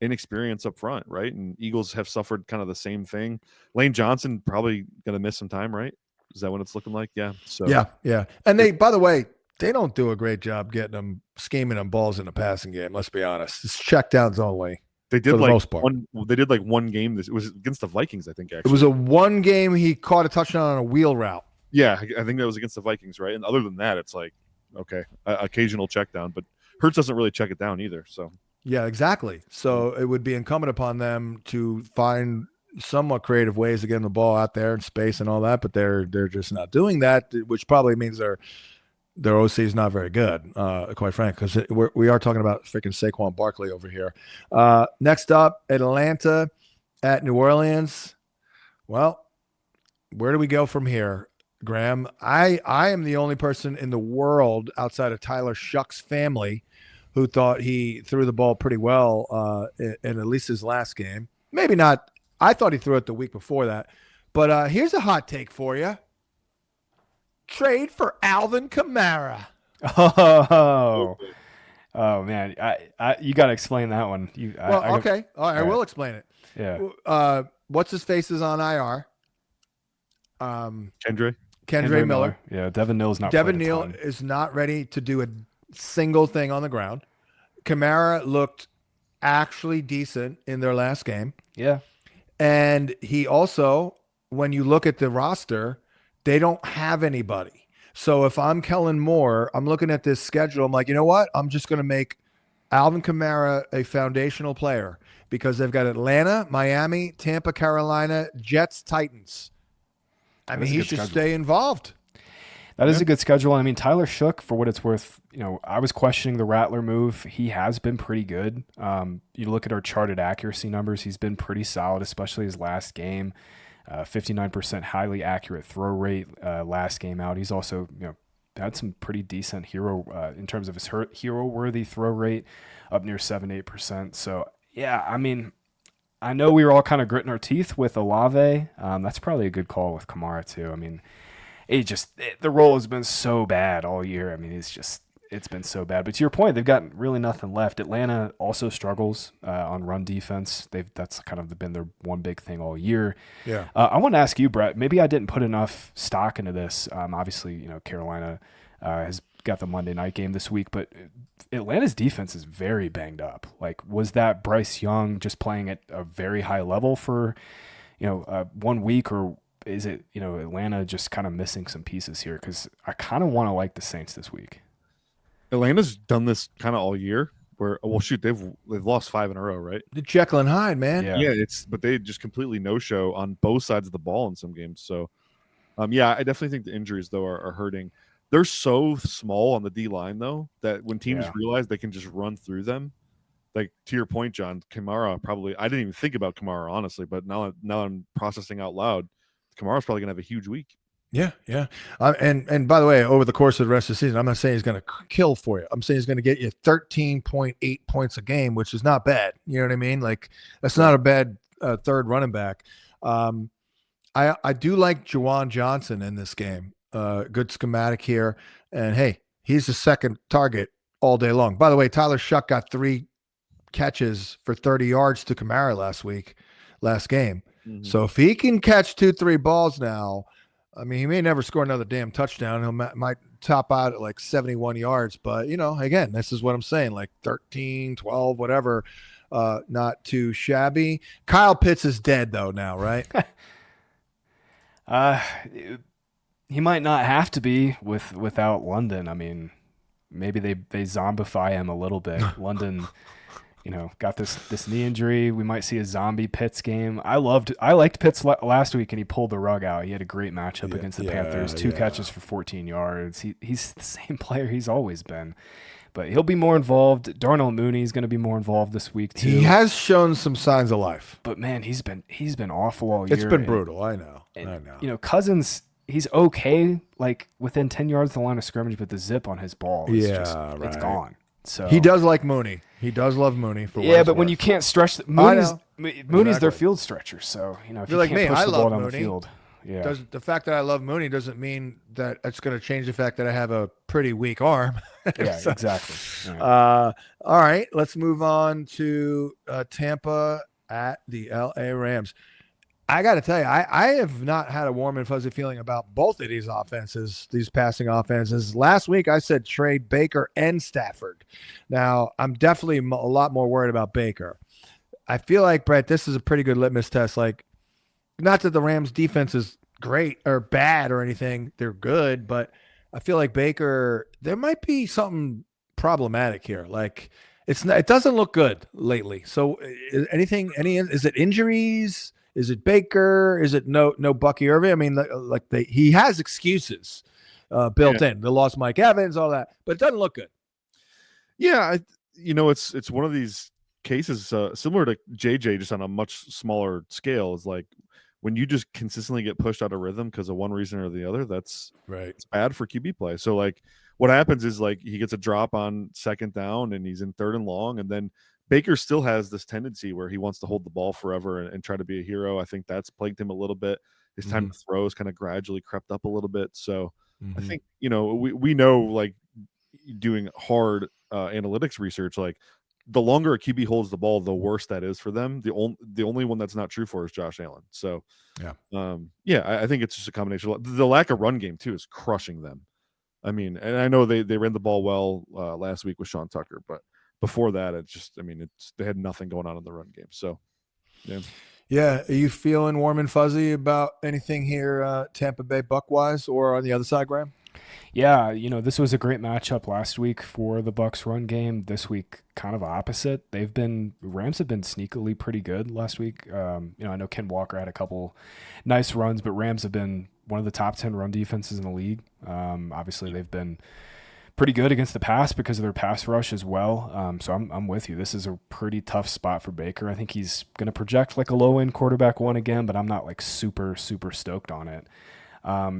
S3: inexperience up front, right? And Eagles have suffered kind of the same thing. Lane Johnson probably going to miss some time, right? Is that what it's looking like? Yeah. So
S1: yeah. And they, by the way, they don't do a great job getting them scheming them balls in the passing game. Let's be honest. It's checkdowns only.
S3: They did
S1: for the
S3: like
S1: most part.
S3: They did like one game. It was against the Vikings, I think. Actually,
S1: It was a one game he caught a touchdown on a wheel route.
S3: Yeah, I think that was against the Vikings, right? And other than that, it's like okay, occasional check down, but Hurts doesn't really check it down either. So
S1: Yeah, exactly. So it would be incumbent upon them to find somewhat creative ways to get the ball out there in space and all that, but they're just not doing that, which probably means their OC is not very good, quite frankly, because we are talking about freaking Saquon Barkley over here. Next up, Atlanta at New Orleans. Well, where do we go from here, Graham? I am the only person in the world outside of Tyler Shuck's family who thought he threw the ball pretty well in at least his last game. Maybe not. I thought he threw it the week before that. But here's a hot take for you. Trade for Alvin Kamara.
S2: Oh man, you got to explain that one.
S1: Okay. All right, I will explain it.
S2: Yeah.
S1: What's his face is on IR.
S3: Kendre
S2: Miller. Yeah, Devin Neal's not.
S1: Devin Neal is not ready to do a single thing on the ground. Kamara looked actually decent in their last game.
S2: Yeah.
S1: And he also, when you look at the roster, they don't have anybody. So if I'm Kellen Moore, I'm looking at this schedule. I'm like, you know what? I'm just going to make Alvin Kamara a foundational player because they've got Atlanta, Miami, Tampa, Carolina, Jets, Titans. I mean, he should stay involved.
S2: That is a good schedule. I mean, Tyler Shook, for what it's worth, I was questioning the Rattler move. He has been pretty good. You look at our charted accuracy numbers, he's been pretty solid, especially his last game. 59% highly accurate throw rate last game out. He's also had some pretty decent hero in terms of his hero-worthy throw rate, up near 7-8%. So, yeah, I mean, I know we were all kind of gritting our teeth with Olave. That's probably a good call with Kamara, too. I mean, the role has been so bad all year. I mean, it's been so bad. But to your point, they've got really nothing left. Atlanta also struggles on run defense. That's kind of been their one big thing all year.
S1: Yeah.
S2: I want to ask you, Brett. Maybe I didn't put enough stock into this. Obviously, Carolina has got the Monday night game this week, but Atlanta's defense is very banged up. Like, was that Bryce Young just playing at a very high level for, 1 week, or is it, Atlanta just kind of missing some pieces here? Because I kind of want to like the Saints this week.
S3: Atlanta's done this kind of all year. Where they've lost 5 in a row, right?
S1: The Jekyll and Hyde, man.
S3: Yeah, but they just completely no show on both sides of the ball in some games. So, I definitely think the injuries though are hurting. They're so small on the D line though that when teams realize they can just run through them, like to your point, John, Kamara probably. I didn't even think about Kamara honestly, but now I'm processing out loud. Kamara's probably gonna have a huge week.
S1: Yeah. And by the way, over the course of the rest of the season, I'm not saying he's going to kill for you. I'm saying he's going to get you 13.8 points a game, which is not bad. You know what I mean? Like, that's not a bad third running back. I do like Juwan Johnson in this game. Good schematic here. And, hey, he's the second target all day long. By the way, Tyler Shuck got 3 catches for 30 yards to Kamara last game. Mm-hmm. So if he can catch 2-3 balls now, I mean, he may never score another damn touchdown. He might top out at like 71 yards. But, again, this is what I'm saying, like 13, 12, whatever. Not too shabby. Kyle Pitts is dead, though, now, right?
S2: He might not have to be without London. I mean, maybe they zombify him a little bit. London, got this knee injury. We might see a zombie Pitts game. I liked Pitts last week, and he pulled the rug out. He had a great matchup against the Panthers. 2 catches for 14 yards. He's the same player he's always been. But he'll be more involved. Darnell Mooney is going to be more involved this week too.
S1: He has shown some signs of life.
S2: But man, he's been awful all year.
S1: It's been brutal. I know.
S2: Cousins, he's okay, like within 10 yards of the line of scrimmage, but the zip on his ball is it's gone. So
S1: he does like Mooney. He does love Mooney for
S2: but when you can't stretch Mooney's their field stretcher. So if
S1: you're
S2: you
S1: like
S2: can't
S1: me,
S2: push
S1: I
S2: the
S1: love
S2: ball down
S1: Mooney.
S2: the field. Yeah.
S1: The fact that I love Mooney doesn't mean that it's going to change the fact that I have a pretty weak arm.
S2: Yeah,
S1: so,
S2: exactly.
S1: All right, let's move on to Tampa at the LA Rams. I got to tell you, I have not had a warm and fuzzy feeling about both of these offenses, these passing offenses. Last week, I said trade Baker and Stafford. Now, I'm definitely a lot more worried about Baker. I feel like, Brett, this is a pretty good litmus test. Like, not that the Rams defense is great or bad or anything. They're good, but I feel like Baker, there might be something problematic here. Like, it doesn't look good lately. So is it injuries? Is it Baker? Is it no Bucky Irving? I mean, he has excuses built in. They lost Mike Evans, all that, but it doesn't look good.
S3: Yeah, it's one of these cases similar to JJ, just on a much smaller scale. Is like when you just consistently get pushed out of rhythm because of one reason or the other. That's
S1: right.
S3: It's bad for QB play. So like what happens is like he gets a drop on second down and he's in third and long, and then Baker still has this tendency where he wants to hold the ball forever and try to be a hero. I think that's plagued him a little bit. His time to throw has kind of gradually crept up a little bit. So I think, we know, like, doing hard analytics research, like the longer a QB holds the ball, the worse that is for them. The only one that's not true for is Josh Allen. So I think it's just a combination. The lack of run game too is crushing them. I mean, and I know they ran the ball well last week with Sean Tucker, but before that, they had nothing going on in the run game. So,
S1: yeah. Are you feeling warm and fuzzy about anything here, Tampa Bay Buck-wise, or on the other side, Graham?
S2: Yeah, this was a great matchup last week for the Bucs run game. This week, kind of opposite. Rams have been sneakily pretty good last week. I know Ken Walker had a couple nice runs, but Rams have been one of the top 10 run defenses in the league. Obviously, they've been pretty good against the pass because of their pass rush as well. So I'm with you. This is a pretty tough spot for Baker. I think he's going to project like a low-end quarterback one again, but I'm not like super, super stoked on it.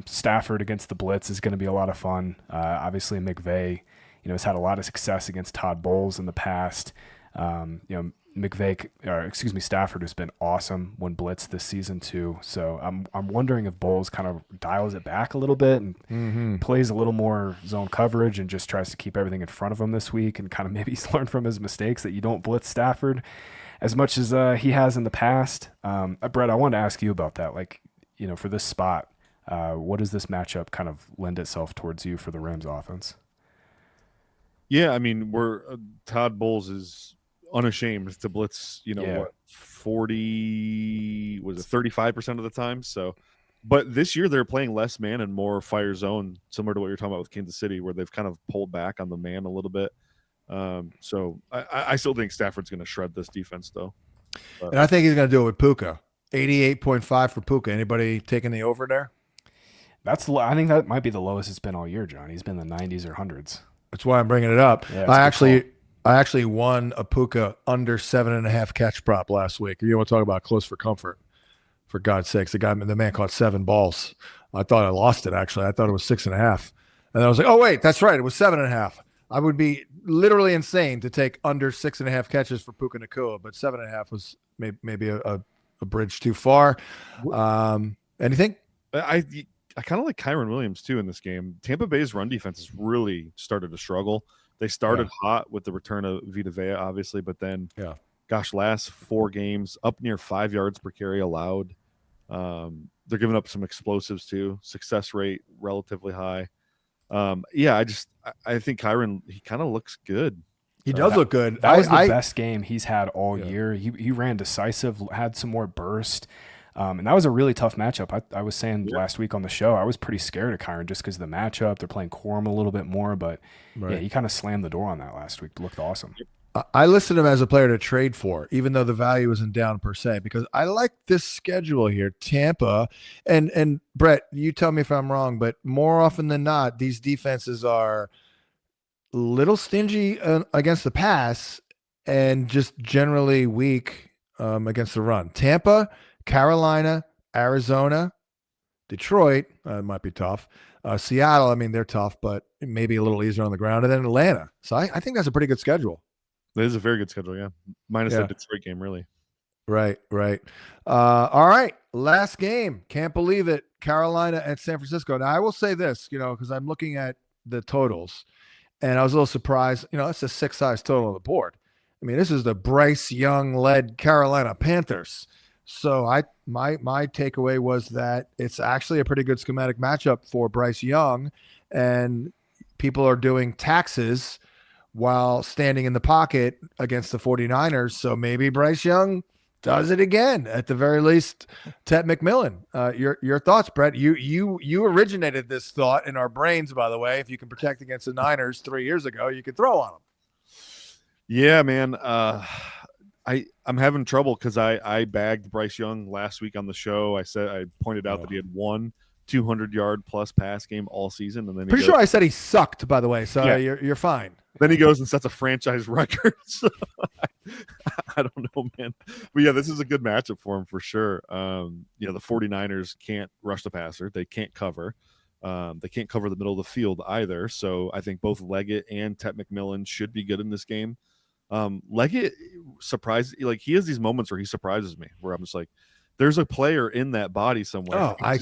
S2: Stafford against the blitz is going to be a lot of fun. Obviously, McVay, has had a lot of success against Todd Bowles in the past. Stafford has been awesome when blitzed this season too. So I'm wondering if Bowles kind of dials it back a little bit and plays a little more zone coverage and just tries to keep everything in front of him this week, and kind of maybe he's learned from his mistakes that you don't blitz Stafford as much as he has in the past. Brett, I wanted to ask you about that. Like, for this spot, what does this matchup kind of lend itself towards you for the Rams offense?
S3: Yeah, I mean, we're Todd Bowles is unashamed to blitz.
S2: Yeah.
S3: 40 was it 35% of the time. So, but this year they're playing less man and more fire zone, similar to what you're talking about with Kansas City, where they've kind of pulled back on the man a little bit. So I still think Stafford's going to shred this defense, though.
S1: And I think he's going to do it with Puka. 88.5 for Puka. Anybody taking the over there?
S2: I think that might be the lowest it's been all year, John. He's been in the 90s or hundreds.
S1: That's why I'm bringing it up.
S2: Yeah,
S1: I actually won a Puka under 7.5 catch prop last week. You want to talk about close for comfort? For God's sakes, the man caught 7 balls. I thought I lost it. Actually, I thought it was 6.5, and I was like, "Oh wait, that's right, it was 7.5." I would be literally insane to take under 6.5 catches for Puka Nacua, but 7.5 was maybe a bridge too far. Anything?
S3: I kind of like Kyron Williams too in this game. Tampa Bay's run defense has really started to struggle. They started hot with the return of Vita Vea, obviously, but then, last 4 games up near 5 yards per carry allowed. They're giving up some explosives too. Success rate relatively high. I think Kyron, he kind of looks good.
S1: He does look good.
S2: That was the best game he's had all year. He ran decisive, had some more burst. And that was a really tough matchup. I was saying last week on the show, I was pretty scared of Kyron just because of the matchup. They're playing Quorum a little bit more, but he kind of slammed the door on that last week. Looked awesome.
S1: I listed him as a player to trade for, even though the value isn't down per se, because I like this schedule here. Tampa, and Brett, you tell me if I'm wrong, but more often than not, these defenses are a little stingy against the pass and just generally weak against the run. Tampa, Carolina, Arizona, Detroit might be tough. Seattle, I mean, they're tough, but maybe a little easier on the ground. And then Atlanta. So I think that's a pretty good schedule.
S3: That is a very good schedule, yeah. Minus that Detroit game, really.
S1: Right. All right, last game. Can't believe it. Carolina at San Francisco. Now, I will say this, because I'm looking at the totals, and I was a little surprised. It's a 6-size total on the board. I mean, this is the Bryce Young-led Carolina Panthers. So my takeaway was that it's actually a pretty good schematic matchup for Bryce Young, and people are doing taxes while standing in the pocket against the 49ers. So maybe Bryce Young does it again, at the very least. Ted McMillan, your thoughts, Brett? You originated this thought in our brains, by the way. If you can protect against the Niners 3 years ago, you could throw on them.
S3: Yeah, man. I'm having trouble because I bagged Bryce Young last week on the show. I pointed out that he had 1 200-yard plus pass game all season, and then
S1: pretty sure I said he sucked, by the way. So you're fine.
S3: Then he goes and sets a franchise record. So I don't know, man. But yeah, this is a good matchup for him for sure. The 49ers can't rush the passer. They can't cover. They can't cover the middle of the field either. So I think both Leggett and Ted McMillan should be good in this game. Leggett he has these moments where he surprises me, where I'm just like, there's a player in that body somewhere.
S1: Oh, I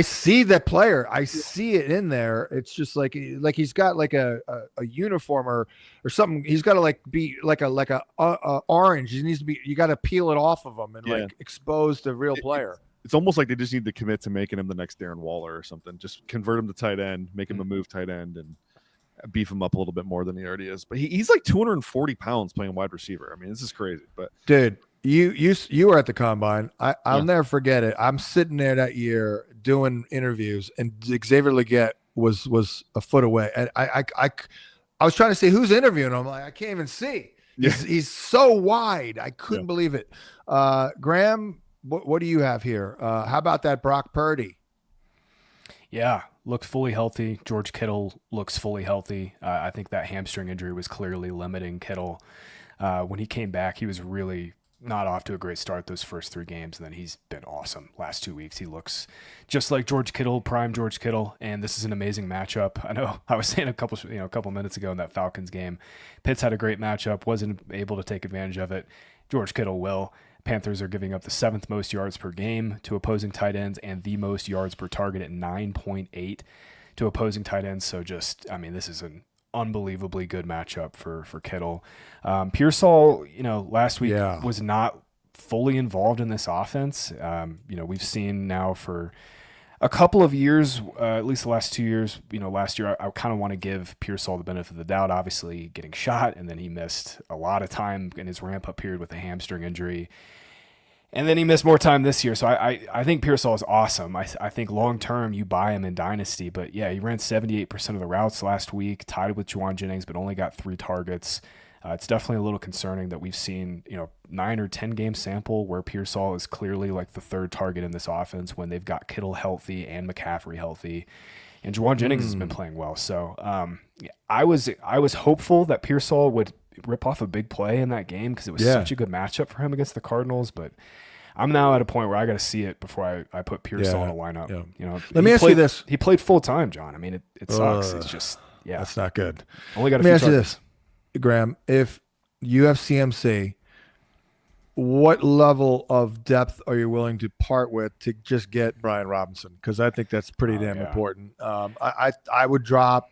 S1: see that player. I see it in there. It's just like he's got like a uniform or something. He's got to be like a orange. He needs to be. You got to peel it off of him and expose the real player.
S3: It's almost like they just need to commit to making him the next Darren Waller or something. Just convert him to tight end, make him a move tight end, and beef him up a little bit more than he already is. But he's like 240 pounds playing wide receiver. I mean, this is crazy. But
S1: dude, you were at the combine. I'll never forget it. I'm sitting there that year doing interviews, and Xavier Legette was a foot away, and I was trying to see who's interviewing him. I'm like, I can't even see. He's so wide. I couldn't believe it. Graham, what do you have here? How about that Brock Purdy?
S2: Yeah, looked fully healthy. George Kittle looks fully healthy. I think that hamstring injury was clearly limiting Kittle. When he came back, he was really not off to a great start those first 3 games, and then he's been awesome last 2 weeks. He looks just like George Kittle, prime George Kittle, and this is an amazing matchup. I know I was saying a couple minutes ago in that Falcons game, Pitts had a great matchup, wasn't able to take advantage of it. George Kittle will. Panthers are giving up the 7th most yards per game to opposing tight ends and the most yards per target at 9.8 to opposing tight ends. So this is an unbelievably good matchup for Kittle. Pearsall, last week was not fully involved in this offense. We've seen now for A couple of years, at least the last 2 years, last year I kind of want to give Pearsall the benefit of the doubt, obviously getting shot, and then he missed a lot of time in his ramp-up period with a hamstring injury. And then he missed more time this year. So I think Pearsall is awesome. I think long-term you buy him in Dynasty. But, yeah, he ran 78% of the routes last week, tied with Juwan Jennings, but only got 3 targets. It's definitely a little concerning that we've seen, 9 or 10 game sample where Pearsall is clearly like the third target in this offense when they've got Kittle healthy and McCaffrey healthy. And Juwan Jennings has been playing well. So I was hopeful that Pearsall would rip off a big play in that game because it was such a good matchup for him against the Cardinals. But I'm now at a point where I got to see it before I put Pearsall in the lineup.
S1: Yeah. Let me ask you this.
S2: He played full time, John. I mean, it sucks. It's just,
S1: that's not good.
S2: Only got
S1: Let me ask you this, Graham. If you have CMC, what level of depth are you willing to part with to just get Brian Robinson? Because I think that's pretty damn important. I would drop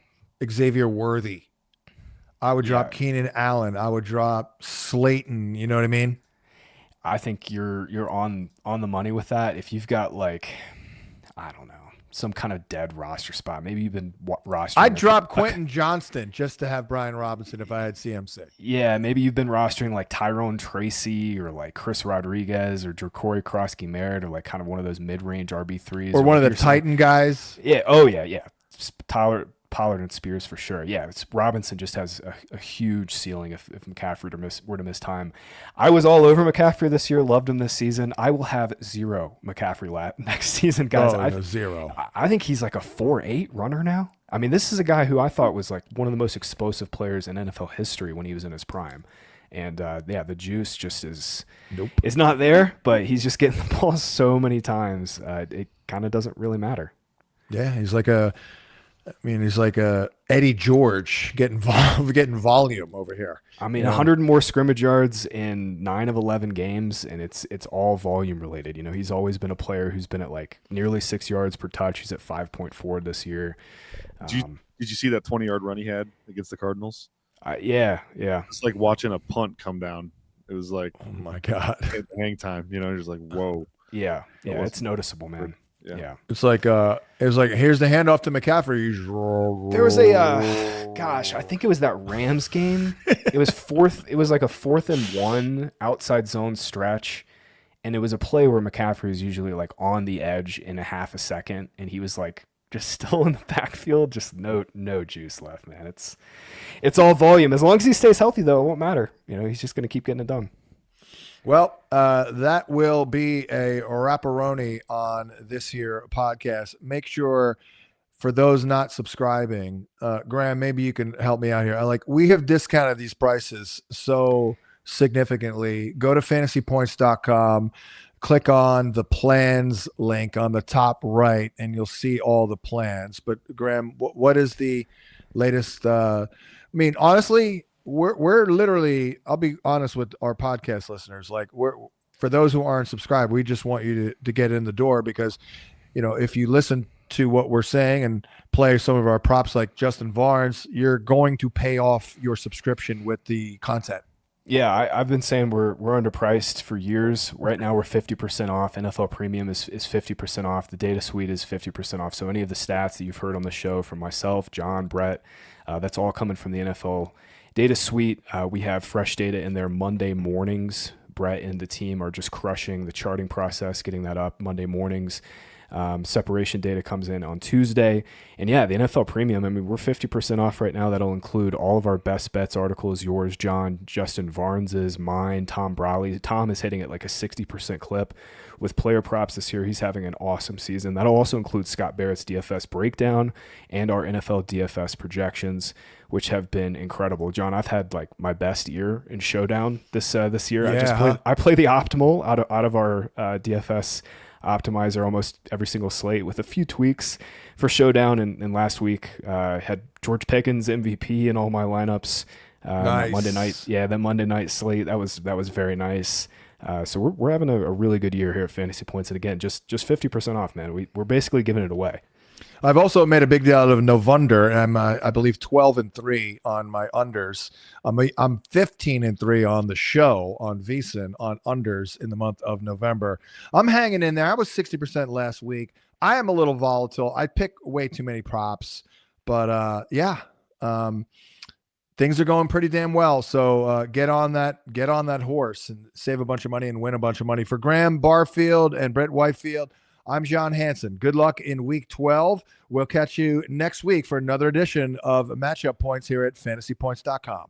S1: Xavier Worthy. I would drop Keenan Allen. I would drop Slayton. You know what I mean?
S2: I think you're on the money with that. If you've got I don't know, some kind of dead roster spot, maybe you've been rostering.
S1: I'd drop Quentin Johnston just to have Brian Robinson if I had CMC.
S2: Yeah, maybe you've been rostering like Tyrone Tracy or like Chris Rodriguez or Jacory Krosky-Merritt or like kind of one of those mid-range RB3s.
S1: Or one of the Titan guys.
S2: Yeah. Oh, yeah. Pollard and Spears for sure. Yeah, Robinson just has a huge ceiling if McCaffrey were to miss time. I was all over McCaffrey this year, loved him this season. I will have 0 McCaffrey next season, guys.
S1: 0.
S2: I think he's like a 4.8 runner now. I mean, this is a guy who I thought was like one of the most explosive players in NFL history when he was in his prime. And the juice just is not there, but he's just getting the ball so many times. It kind of doesn't really matter.
S1: Yeah, he's like a Eddie George getting volume over here.
S2: I mean, 100 more scrimmage yards in 9 of 11 games, and it's all volume related. He's always been a player who's been at like nearly 6 yards per touch. He's at 5.4 this year.
S3: Did you see that 20-yard run he had against the Cardinals?
S2: Yeah.
S3: It's like watching a punt come down. It was like,
S1: oh my God,
S3: hang time. Just like, whoa.
S2: Yeah, it's noticeable, man. Yeah.
S1: It's like here's the handoff to McCaffrey.
S2: There was a I think it was that Rams game. It was like a 4th and 1 outside zone stretch, and it was a play where McCaffrey was usually like on the edge in a half a second, and he was like just still in the backfield, just no juice left, man. It's all volume. As long as he stays healthy, though, it won't matter. He's just gonna keep getting it done.
S1: Well, that will be a wrapperoni on this here podcast. Make sure, for those not subscribing, Graham, maybe you can help me out here. We have discounted these prices so significantly. Go to fantasypoints.com, click on the plans link on the top right, and you'll see all the plans. But Graham, what is the latest? Honestly, we're literally, I'll be honest with our podcast listeners, for those who aren't subscribed, we just want you to get in the door because, if you listen to what we're saying and play some of our props like Justin Barnes, you're going to pay off your subscription with the content.
S2: Yeah, I've been saying we're underpriced for years. Right now we're 50% off. NFL Premium is 50% off. The data suite is 50% off. So any of the stats that you've heard on the show from myself, John, Brett, that's all coming from the NFL Data Suite. We have fresh data in there Monday mornings. Brett and the team are just crushing the charting process, getting that up Monday mornings. Separation data comes in on Tuesday. And yeah, the NFL Premium, we're 50% off right now. That'll include all of our best bets articles, yours, John, Justin Varnes's, mine, Tom Brawley. Tom is hitting at like a 60% clip with player props this year. He's having an awesome season. That'll also include Scott Barrett's DFS breakdown and our NFL DFS projections, which have been incredible. John, I've had like my best year in Showdown this year.
S1: Yeah,
S2: I play the optimal out of our DFS optimizer almost every single slate with a few tweaks for Showdown. And last week had George Pickens MVP in all my lineups.
S1: Nice.
S2: Monday night, that Monday night slate that was very nice. So we're having a really good year here at Fantasy Points, and again, just 50% off, man. We're basically giving it away.
S1: I've also made a big deal out of Novunder, and I'm I believe 12-3 on my unders. I'm 15-3 on the show on VSiN on unders in the month of November. I'm hanging in there. I was 60% last week. I am a little volatile. I pick way too many props, but things are going pretty damn well. So get on that horse and save a bunch of money and win a bunch of money. For Graham Barfield and Brett Whitefield, I'm John Hansen. Good luck in week 12. We'll catch you next week for another edition of Matchup Points here at fantasypoints.com.